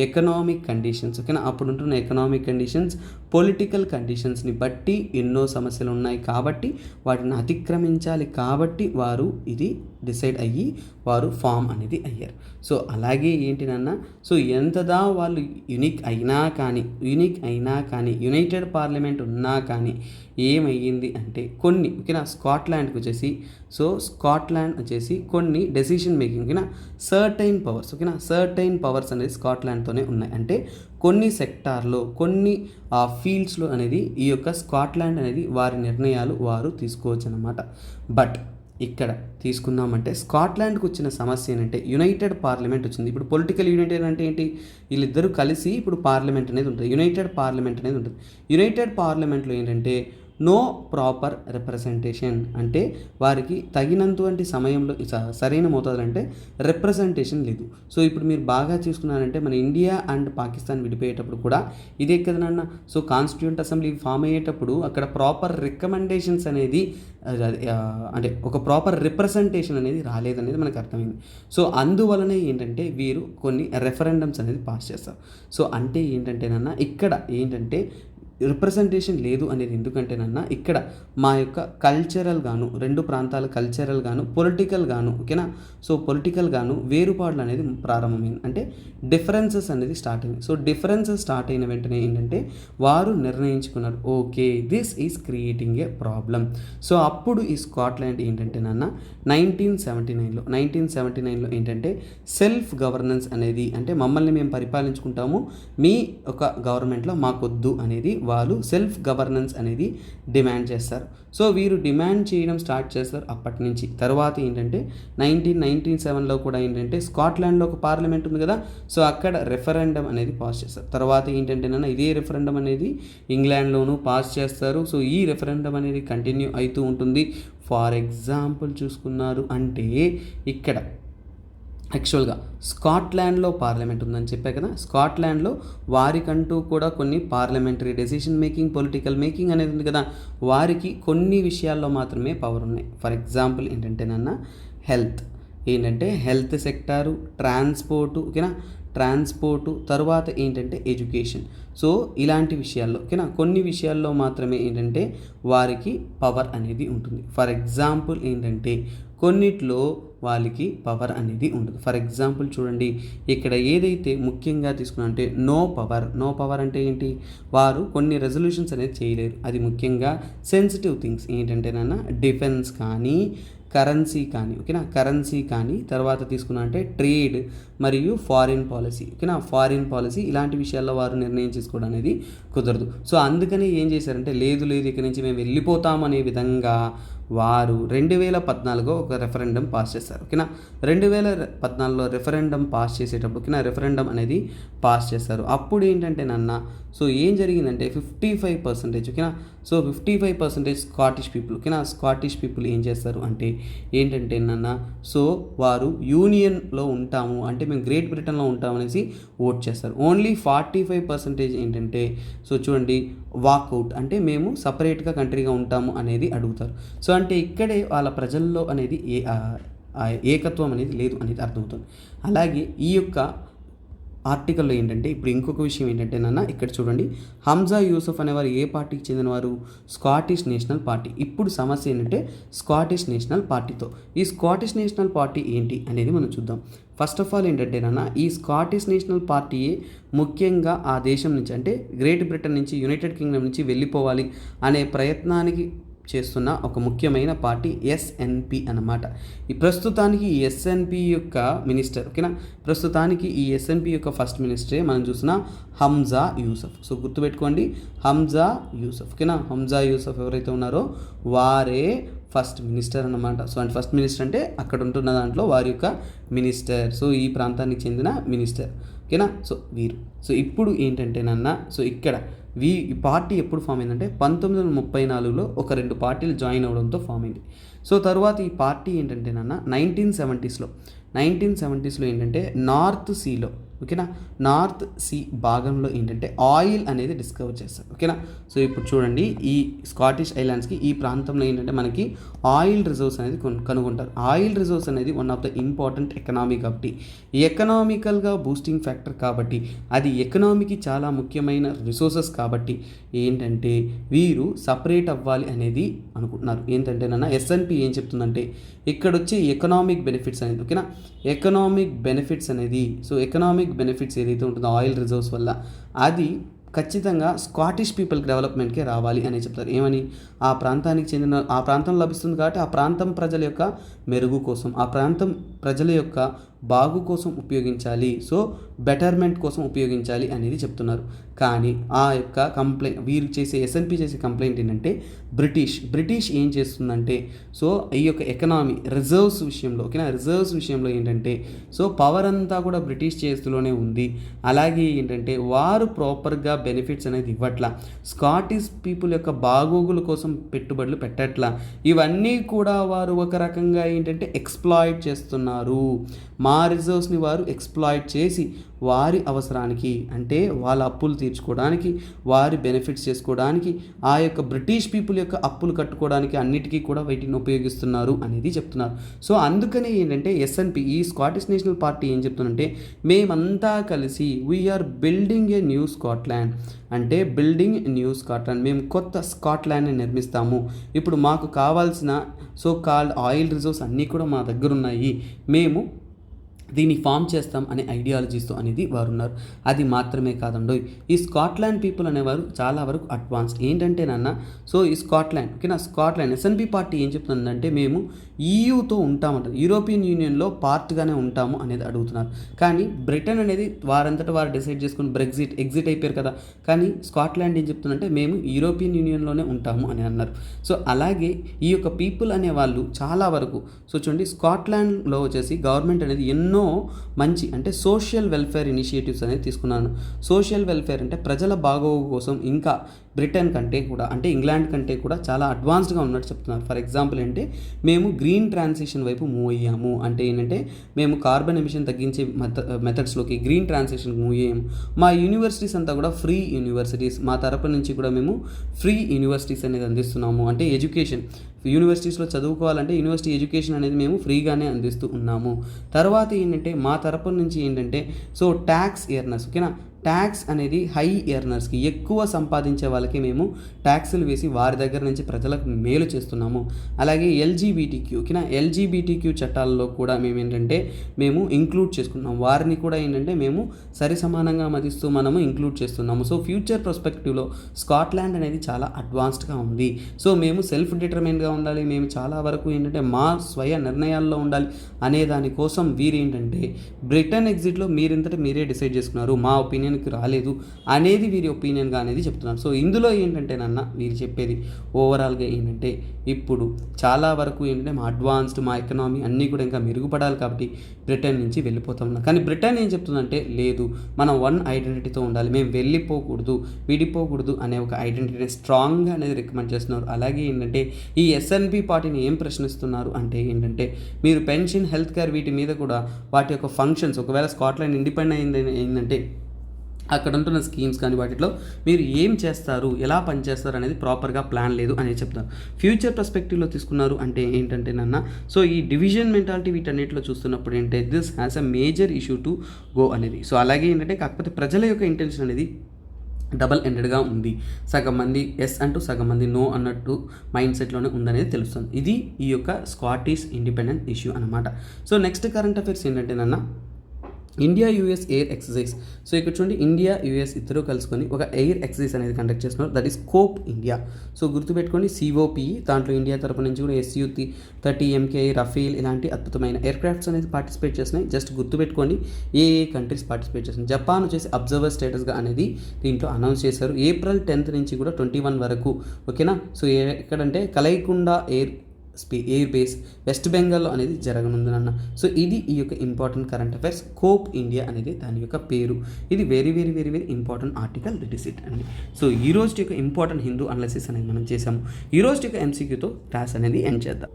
ఎకనామిక్ కండిషన్స్, ఓకేనా, అప్పుడుంటున్న ఎకనామిక్ కండిషన్స్, పొలిటికల్ కండిషన్స్ని బట్టి ఎన్నో సమస్యలు ఉన్నాయి కాబట్టి వాటిని అతిక్రమించాలి కాబట్టి వారు ఇది డిసైడ్ అయ్యి వారు ఫామ్ అనేది అయ్యారు. సో అలాగే ఏంటి నాన్న, సో ఎంతదా వాళ్ళు యూనిక్ అయినా కానీ యునైటెడ్ పార్లమెంట్ ఉన్నా కానీ ఏమయ్యింది అంటే కొన్ని, ఓకేనా, స్కాట్లాండ్కి వచ్చేసి, సో స్కాట్లాండ్ వచ్చేసి కొన్ని డెసిషన్ మేకింగ్, ఓకేనా, సర్టైన్ పవర్స్ అనేది స్కాట్లాండ్తోనే ఉన్నాయి. అంటే కొన్ని సెక్టార్లో కొన్ని ఫీల్డ్స్లో అనేది ఈ యొక్క స్కాట్లాండ్ అనేది వారి నిర్ణయాలు వారు తీసుకోవచ్చు అన్నమాట. బట్ ఇక్కడ తీసుకుందామంటే స్కాట్లాండ్కి వచ్చిన సమస్య ఏంటంటే యునైటెడ్ పార్లమెంట్ వచ్చింది. ఇప్పుడు పొలిటికల్ యూనిటెడ్ అంటే ఏంటి? వీళ్ళిద్దరూ కలిసి ఇప్పుడు పార్లమెంట్ అనేది ఉంటుంది, యునైటెడ్ పార్లమెంట్ అనేది ఉంటుంది. యునైటెడ్ పార్లమెంట్లో ఏంటంటే నో ప్రాపర్ రిప్రజెంటేషన్, అంటే వారికి తగినంత సమయంలో సరైన మోతాదులు అంటే రిప్రజెంటేషన్ లేదు. సో ఇప్పుడు మీరు బాగా చూసుకున్నారంటే మన ఇండియా అండ్ పాకిస్తాన్ విడిపోయేటప్పుడు కూడా ఇదే కదా నాన్న. సో కాన్స్టిట్యూంట్ అసెంబ్లీ ఫామ్ అయ్యేటప్పుడు అక్కడ ప్రాపర్ రికమెండేషన్స్ అనేది అంటే ఒక ప్రాపర్ రిప్రజెంటేషన్ అనేది రాలేదనేది మనకు అర్థమైంది. సో అందువలనే ఏంటంటే వీరు కొన్ని రెఫరెండమ్స్ అనేది పాస్ చేస్తారు. సో అంటే ఏంటంటే నాన్న ఇక్కడ ఏంటంటే రిప్రజెంటేషన్ లేదు అనేది ఎందుకంటేనన్నా ఇక్కడ మా యొక్క కల్చరల్ గాను, రెండు ప్రాంతాల కల్చరల్ గాను, పొలిటికల్ గాను, ఓకేనా, సో పొలిటికల్ గాను వేరుపాట్లు అనేది ప్రారంభమైంది. అంటే డిఫరెన్సెస్ అనేది స్టార్ట్ అయింది. సో డిఫరెన్సెస్ స్టార్ట్ అయిన వెంటనే ఏంటంటే వారు నిర్ణయించుకున్నారు, okay this is creating a problem. So అప్పుడు ఈ స్కాట్లాండ్ ఏంటంటే నాన్న 1979లో ఏంటంటే సెల్ఫ్ గవర్నెన్స్ అనేది, అంటే మమ్మల్ని మేము పరిపాలించుకుంటాము, మీ ఒక గవర్నమెంట్లో మాకొద్దు అనేది వాళ్ళు సెల్ఫ్ గవర్నెన్స్ అనేది డిమాండ్ చేస్తారు. సో వీరు డిమాండ్ చేయడం స్టార్ట్ చేస్తారు అప్పటి నుంచి. తర్వాత ఏంటంటే 1997లో కూడా ఏంటంటే స్కాట్లాండ్లో ఒక పార్లమెంట్ ఉంది కదా, సో అక్కడ రెఫరెండం అనేది పాస్ చేస్తారు. తర్వాత ఏంటంటే ఇదే రెఫరెండం అనేది ఇంగ్లాండ్లోనూ పాస్ చేస్తారు. సో ఈ రెఫరెండం అనేది కంటిన్యూ అవుతూ ఉంటుంది. ఫర్ ఎగ్జాంపుల్ చూసుకున్నారు అంటే ఇక్కడ యాక్చువల్గా స్కాట్లాండ్లో పార్లమెంట్ ఉందని చెప్పా కదా, స్కాట్లాండ్లో వారికంటూ కూడా కొన్ని parliamentary decision making, political making అనేది ఉంది కదా, వారికి కొన్ని విషయాల్లో మాత్రమే పవర్ ఉన్నాయి. ఫర్ ఎగ్జాంపుల్ ఏంటంటే హెల్త్ సెక్టారు, ట్రాన్స్పోర్టు, ఓకేనా, తర్వాత ఏంటంటే ఎడ్యుకేషన్. సో ఇలాంటి విషయాల్లో, ఓకేనా, కొన్ని విషయాల్లో మాత్రమే ఏంటంటే వారికి పవర్ అనేది ఉంటుంది. ఫర్ ఎగ్జాంపుల్ ఏంటంటే కొన్నిట్లో వాళ్ళకి పవర్ అనేది ఉంటుంది. ఫర్ ఎగ్జాంపుల్ చూడండి, ఇక్కడ ఏదైతే ముఖ్యంగా తీసుకున్నా అంటే నో పవర్ అంటే ఏంటి, వారు కొన్ని రెజల్యూషన్స్ అనేది చేయలేరు. అది ముఖ్యంగా సెన్సిటివ్ థింగ్స్ ఏంటంటే డిఫెన్స్ కానీ, కరెన్సీ కానీ, తర్వాత తీసుకున్నా అంటే ట్రేడ్ మరియు ఫారిన్ పాలసీ, ఓకేనా, ఫారిన్ పాలసీ ఇలాంటి విషయాల్లో వారు నిర్ణయం చేసుకోవడం అనేది కుదరదు. సో అందుకని ఏం చేశారంటే లేదు ఇక్కడి నుంచి మేము వెళ్ళిపోతాం అనే విధంగా వారు 2014లో ఒక రెఫరెండం పాస్ చేస్తారు. ఓకేనా, 2014లో రెఫరెండం పాస్ చేసేటప్పుడు, ఓకేనా, రెఫరెండం అనేది పాస్ చేస్తారు. అప్పుడు ఏంటంటే సో ఏం జరిగిందంటే 55%, ఓకేనా, సో 55% స్కాటిష్ పీపుల్, ఓకేనా, స్కాటిష్ పీపుల్ ఏం చేస్తారు అంటే ఏంటంటే సో వారు యూనియన్లో ఉంటాము అంటే మేము గ్రేట్ బ్రిటన్లో ఉంటాము అనేసి ఓట్ చేస్తారు. ఓన్లీ 45% ఏంటంటే సో చూడండి వాక్అవుట్ అంటే మేము సపరేట్గా కంట్రీగా ఉంటాము అనేది అడుగుతారు. సో అంటే ఇక్కడే వాళ్ళ ప్రజల్లో అనేది ఏకత్వం అనేది లేదు అనేది అర్థమవుతుంది. అలాగే ఈ యొక్క ఆర్టికల్లో ఏంటంటే ఇప్పుడు ఇంకొక విషయం ఏంటంటే ఇక్కడ చూడండి, హంజా యూసఫ్ అనేవారు ఏ పార్టీకి చెందినవారు? Scottish national party. ఇప్పుడు సమస్య ఏంటంటే స్కాటిష్ నేషనల్ పార్టీతో. ఈ స్కాటిష్ నేషనల్ పార్టీ ఏంటి అనేది మనం చూద్దాం. ఫస్ట్ ఆఫ్ ఆల్ ఏంటంటే ఈ స్కాటిష్ నేషనల్ పార్టీయే ముఖ్యంగా ఆ దేశం నుంచి అంటే గ్రేట్ బ్రిటన్ నుంచి యునైటెడ్ కింగ్డమ్ నుంచి వెళ్ళిపోవాలి అనే ప్రయత్నానికి చేస్తున్న ఒక ముఖ్యమైన పార్టీ ఎస్ఎన్పి అన్నమాట. ఈ ప్రస్తుతానికి ఈ ఎస్ఎన్పి యొక్క మినిస్టర్, ఓకేనా, ప్రస్తుతానికి ఈ ఎస్ఎన్పి యొక్క ఫస్ట్ మినిస్టరే మనం చూసిన హంజా యూసఫ్. సో గుర్తుపెట్టుకోండి, హంజా యూసఫ్, ఓకేనా, హంజా యూసఫ్ ఎవరైతే ఉన్నారో వారే ఫస్ట్ మినిస్టర్ అన్నమాట. సో అంటే ఫస్ట్ మినిస్టర్ అంటే అక్కడ ఉంటున్న దాంట్లో వారి యొక్క మినిస్టర్, సో ఈ ప్రాంతానికి చెందిన మినిస్టర్, ఓకేనా, సో వీరు. సో ఇప్పుడు ఏంటంటే సో ఇక్కడ ఈ పార్టీ ఎప్పుడు ఫామ్ అయిందంటే 1934లో ఒక 2 పార్టీలు జాయిన్ అవ్వడంతో ఫామ్ అయింది. సో తర్వాత ఈ పార్టీ ఏంటంటే నాన్న 1970స్లో ఏంటంటే నార్త్ సీలో, ఓకేనా, నార్త్ సీ భాగంలో ఏంటంటే ఆయిల్ అనేది డిస్కవర్ చేస్తారు, ఓకేనా. సో ఇప్పుడు చూడండి, ఈ స్కాటిష్ ఐలాండ్స్కి ఈ ప్రాంతంలో ఏంటంటే మనకి ఆయిల్ రిజర్వ్స్ అనేది కనుగొంటారు. ఆయిల్ రిజర్వ్స్ అనేది one of the important economy కాబట్టి, ఎకనామికల్గా బూస్టింగ్ ఫ్యాక్టర్ కాబట్టి, అది ఎకనామీకి చాలా ముఖ్యమైన రిసోర్సెస్ కాబట్టి ఏంటంటే వీరు సపరేట్ అవ్వాలి అనేది అనుకుంటున్నారు. ఏంటంటే నాన్న ఎస్ఎన్పి ఏం చెప్తుందంటే ఇక్కడ వచ్చే ఎకనామిక్ బెనిఫిట్స్ అనేది, ఓకేనా, ఎకనామిక్ బెనిఫిట్స్ అనేది, సో ఎకనామిక్ బెనిఫిట్స్ ఏదైతే ఉంటుందో ఆయిల్ రిజర్వ్స్ వల్ల అది ఖచ్చితంగా స్కాటిష్ పీపుల్కి డెవలప్మెంట్కే రావాలి అని చెప్తారు. ఏమని, ఆ ప్రాంతానికి చెందిన, ఆ ప్రాంతం లభిస్తుంది కాబట్టి ఆ ప్రాంతం ప్రజల యొక్క మెరుగు కోసం, ఆ ప్రాంతం ప్రజల యొక్క బాగు కోసం ఉపయోగించాలి, సో బెటర్మెంట్ కోసం ఉపయోగించాలి అనేది చెప్తున్నారు. కానీ ఆ యొక్క వీరు చేసే ఎస్ఎన్పి చేసే కంప్లైంట్ ఏంటంటే బ్రిటిష్ ఏం చేస్తుందంటే, సో ఈ యొక్క ఎకనామీ రిజర్వ్స్ విషయంలో, ఓకేనా, రిజర్వ్స్ విషయంలో ఏంటంటే సో పవర్ అంతా కూడా బ్రిటిష్ చేతిలోనే ఉంది. అలాగే ఏంటంటే వారు ప్రాపర్గా బెనిఫిట్స్ అనేది ఇవ్వట్లా, స్కాటిష్ పీపుల్ యొక్క బాగోగుల కోసం పెట్టుబడులు పెట్టట్లా, ఇవన్నీ కూడా వారు ఒక రకంగా ఏంటంటే ఎక్స్ప్లాయిట్ చేస్తున్నారు. మా రిజర్వ్స్ని వారు ఎక్స్ప్లాయిట్ చేసి వారి అవసరానికి, అంటే వాళ్ళ అప్పులు తీర్చుకోవడానికి, వారి బెనిఫిట్స్ చేసుకోవడానికి, ఆ యొక్క బ్రిటిష్ పీపుల్ యొక్క అప్పులు కట్టుకోవడానికి అన్నిటికీ కూడా వీటిని ఉపయోగిస్తున్నారు అనేది చెప్తున్నారు. సో అందుకనే ఏంటంటే ఎస్ఎన్పి, ఈ స్కాటిష్ నేషనల్ పార్టీ ఏం చెప్తుందంటే మేమంతా కలిసి we are building a new Scotland, అంటే బిల్డింగ్ న్యూ స్కాట్లాండ్, మేము కొత్త స్కాట్లాండ్ని నిర్మిస్తాము. ఇప్పుడు మాకు కావాల్సిన సో కాల్డ్ ఆయిల్ రిజర్వ్స్ అన్నీ కూడా మా దగ్గర ఉన్నాయి, మేము దీన్ని ఫామ్ చేస్తాం అనే ఐడియాలజీస్తో అనేది వారు ఉన్నారు. అది మాత్రమే కాదండో, ఈ స్కాట్లాండ్ పీపుల్ అనేవారు చాలా వరకు అడ్వాన్స్. ఏంటంటే నాన్న, సో ఈ స్కాట్లాండ్, ఓకేనా, స్కాట్లాండ్ ఎస్ఎన్పి పార్టీ ఏం చెప్తుందంటే మేము ఈయూతో ఉంటామంటారు, యూరోపియన్ యూనియన్లో పార్ట్గానే ఉంటాము అనేది అడుగుతున్నారు. కానీ బ్రిటన్ అనేది వారంతటా వారు డిసైడ్ చేసుకుని ఎగ్జిట్ అయిపోయారు కదా. కానీ స్కాట్లాండ్ ఏం చెప్తుందంటే మేము యూరోపియన్ యూనియన్లోనే ఉంటాము అని అన్నారు. సో అలాగే ఈ యొక్క పీపుల్ అనేవాళ్ళు చాలా వరకు, సో చూడండి, స్కాట్లాండ్లో వచ్చేసి గవర్నమెంట్ అనేది ఎన్నో మంచి, అంటే సోషల్ వెల్ఫేర్ ఇనిషియేటివ్స్ అనేది తీసుకున్నాను. సోషల్ వెల్ఫేర్ అంటే ప్రజల బాగోగు కోసం ఇంకా బ్రిటన్ కంటే కూడా, అంటే ఇంగ్లాండ్ కంటే కూడా చాలా అడ్వాన్స్డ్గా ఉన్నట్టు చెప్తున్నారు. ఫర్ ఎగ్జాంపుల్ అంటే మేము గ్రీన్ ట్రాన్సిషన్ వైపు మూవ్ అయ్యాము, అంటే ఏంటంటే మేము కార్బన్ ఎమిషన్ తగ్గించే మెథడ్స్లోకి గ్రీన్ ట్రాన్సిషన్ మూవ్ అయ్యాము. మా యూనివర్సిటీస్ అంతా కూడా ఫ్రీ యూనివర్సిటీస్, మా తరపు నుంచి కూడా మేము ఫ్రీ యూనివర్సిటీస్ అనేది అందిస్తున్నాము. అంటే ఎడ్యుకేషన్, యూనివర్సిటీస్లో చదువుకోవాలంటే యూనివర్సిటీ ఎడ్యుకేషన్ అనేది మేము ఫ్రీగానే అందిస్తూ ఉన్నాము. తర్వాత ఏంటంటే మా తరపు నుంచి ఏంటంటే సో ట్యాక్స్ ఎర్నర్స్, ఓకేనా, ట్యాక్స్ అనేది హై ఎర్నర్స్కి, ఎక్కువ సంపాదించే వాళ్ళకి మేము ట్యాక్సులు వేసి వారి దగ్గర నుంచి ప్రజలకు మేలు చేస్తున్నాము. అలాగే ఎల్జీబీటీక్యూ, ఓకేనా, ఎల్జీబీటీక్యూ చట్టాల్లో కూడా మేము ఏంటంటే మేము ఇంక్లూడ్ చేసుకున్నాం, వారిని కూడా ఏంటంటే మేము సరి సమానంగా మదిస్తూ మనము ఇంక్లూడ్ చేస్తున్నాము. సో ఫ్యూచర్ పర్స్పెక్టివ్లో స్కాట్లాండ్ అనేది చాలా అడ్వాన్స్డ్గా ఉంది. సో మేము సెల్ఫ్ డిటర్మైన్డ్గా ఉండాలి, మేము చాలా వరకు ఏంటంటే మా స్వయ నిర్ణయాల్లో ఉండాలి అనే దానికోసం వీరు ఏంటంటే బ్రిటన్ ఎగ్జిట్లో మీరే డిసైడ్ చేసుకున్నారు, మా ఒపీనియన్కి రాలేదు అనేది వీరి ఒపీనియన్గా అనేది చెప్తున్నారు. సో ఇందులో ఏంటంటే నాన్న వీరు చెప్పేది ఓవరాల్గా ఏంటంటే ఇప్పుడు చాలా వరకు ఏంటంటే మా అడ్వాన్స్డ్, మా ఎకనామీ అన్నీ కూడా ఇంకా మెరుగుపడాలి కాబట్టి బ్రిటన్ నుంచి వెళ్ళిపోతాం. కానీ బ్రిటన్ ఏం చెప్తుందంటే లేదు, మనం వన్ ఐడెంటిటీతో ఉండాలి, మేము విడిపోకూడదు అనే ఒక ఐడెంటిటీని స్ట్రాంగ్గా అనేది రికమెండ్ చేస్తున్నారు. అలాగే ఏంటంటే ఈ ఎస్ఎన్పి పార్టీని ఏం ప్రశ్నిస్తున్నారు అంటే ఏంటంటే మీరు పెన్షన్, హెల్త్ కేర్ వీటి మీద కూడా వాటి యొక్క ఫంక్షన్స్, ఒకవేళ స్కాట్లాండ్ ఇండిపెండెంట్ అయిందంటే అక్కడ ఉంటున్న స్కీమ్స్ కానీ వాటిలో మీరు ఏం చేస్తారు, ఎలా పనిచేస్తారు అనేది ప్రాపర్గా ప్లాన్ లేదు అనేది చెప్తారు. ఫ్యూచర్ పర్స్పెక్టివ్లో తీసుకున్నారు అంటే ఏంటంటే నాన్న, సో ఈ డివిజన్ మెంటాలిటీ వీటన్నిటిలో చూస్తున్నప్పుడు ఏంటంటే this has a major issue to go అనేది. సో అలాగే ఏంటంటే కాకపోతే ప్రజల యొక్క ఇంటెన్షన్ అనేది డబల్ ఎండెడ్గా ఉంది, సగం మంది ఎస్ అంటూ సగం మంది నో అన్నట్టు మైండ్ సెట్లోనే ఉందనేది తెలుస్తుంది. ఇది ఈ యొక్క స్కాటిష్ ఇండిపెండెన్స్ ఇష్యూ అనమాట. సో నెక్స్ట్ కరెంట్ అఫైర్స్ ఏంటంటే నాన్న, India US air exercise. So ఇక్కడ చూడండి, ఇండియా యూఎస్ ఇద్దరు కలుసుకొని ఒక ఎయిర్ ఎక్సర్సైజ్ అనేది కండక్ట్ చేస్తున్నారు, that is scope India. So గుర్తుపెట్టుకోండి, COPE, దాంట్లో ఇండియా తరపు నుంచి కూడా SU-30 MKI, రఫేల్ ఇలాంటి అద్భుతమైన ఎయిర్ క్రాఫ్ట్స్ అనేది పార్టిసిపేట్ చేస్తున్నాయి. జస్ట్ గుర్తుపెట్టుకోండి ఏ కంట్రీస్ పార్టిసిపేట్ చేస్తున్నాయి. జపాన్ వచ్చేసి అబ్జర్వర్ స్టేటస్గా అనేది దీంట్లో అనౌన్స్ చేశారు. April 10th నుంచి కూడా 21 వరకు, ఓకేనా. సో ఎక్కడంటే కలైకుండా ఎయిర్ బేస్ వెస్ట్ బెంగాల్లో అనేది జరగనుంది అన్న. సో ఇది ఈ యొక్క important current affairs. Cope India అనేది దాని యొక్క పేరు. ఇది very very very very important article, రిడిసిట్ అండి. సో ఈ రోజు యొక్క ఇంపార్టెంట్ హిందూ అనాలిసిస్ అనేది మనం చేసాము. ఈ రోజు యొక్క ఎంసీక్యూతో క్లాస్ అనేది ఎండ్ చేద్దాం.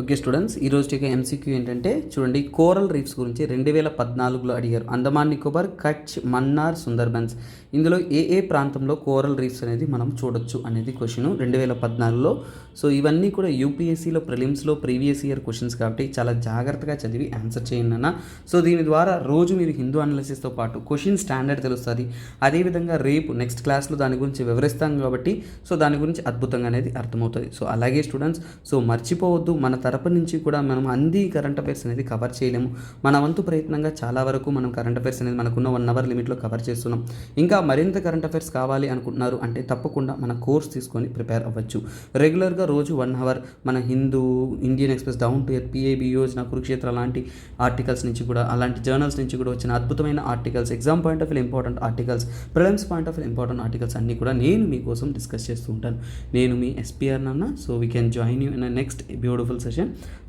ఓకే స్టూడెంట్స్, ఈరోజు యొక్క ఎంసీక్యూ ఏంటంటే చూడండి, కోరల్ రీఫ్స్ గురించి 2014లో అడిగారు. అండమాన్ నికోబార్, కచ్, మన్నార్, సుందర్బన్స్, ఇందులో ఏ ప్రాంతంలో కోరల్ రీఫ్స్ అనేది మనం చూడొచ్చు అనేది క్వశ్చన్ 2014లో. సో ఇవన్నీ కూడా యూపీఎస్సీలో ప్రిలిమ్స్లో ప్రీవియస్ ఇయర్ క్వశ్చన్స్ కాబట్టి చాలా జాగ్రత్తగా చదివి ఆన్సర్ చేయండి అన్న. సో దీని ద్వారా రోజు మీరు హిందూ అనాలిసిస్తో పాటు క్వశ్చన్ స్టాండర్డ్ తెలుస్తుంది. అదేవిధంగా రేపు నెక్స్ట్ క్లాస్లో దాని గురించి వివరిస్తాం కాబట్టి సో దాని గురించి అద్భుతంగా అనేది అర్థమవుతుంది. సో అలాగే స్టూడెంట్స్, సో మర్చిపోవద్దు, మన తరపు నుంచి కూడా మనం అన్ని కరెంట్ అఫైర్స్ అనేది కవర్ చేయలేము. మన వంతు ప్రయత్నంగా చాలా వరకు మనం కరెంట్ అఫైర్స్ అనేది మనకున్న 1 అవర్ లిమిట్లో కవర్ చేస్తున్నాం. ఇంకా మరింత కరెంట్ అఫైర్స్ కావాలి అనుకుంటున్నారు అంటే తప్పకుండా మన కోర్స్ తీసుకొని ప్రిపేర్ అవ్వచ్చు. రెగ్యులర్గా రోజు 1 అవర్ మన Hindu, Indian express, down to earth, PIB Yojana, Kurukshetra లాంటి ఆర్టికల్స్ నుంచి కూడా, అలాంటి జర్నల్స్ నుంచి కూడా వచ్చిన అద్భుతమైన articles, exam point of view important articles, prelims point of view important articles అన్నీ కూడా నేను మీకోసం డిస్కస్ చేస్తూ ఉంటాను. నేను మీ ఎస్పీఆర్ నాన్న. So we can join you in next beautiful session.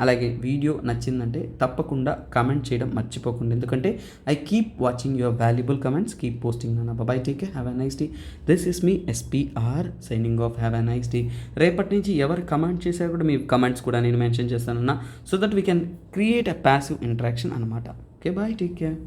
అలాగే వీడియో నచ్చిందంటే తప్పకుండా కామెంట్ చేయడం మర్చిపోకండి, ఎందుకంటే I keep watching your valuable comments. Keep posting నాన్న. Bye, take care, have a nice day. This is మీ SPR signing off. Have a nice day. రేపటి నుంచి ఎవరు కమెంట్ చేశారో కూడా మీ కమెంట్స్ కూడా నేను మెన్షన్ చేస్తానన్నా, so that we can create a passive interaction అనమాట. Okay, bye, take care.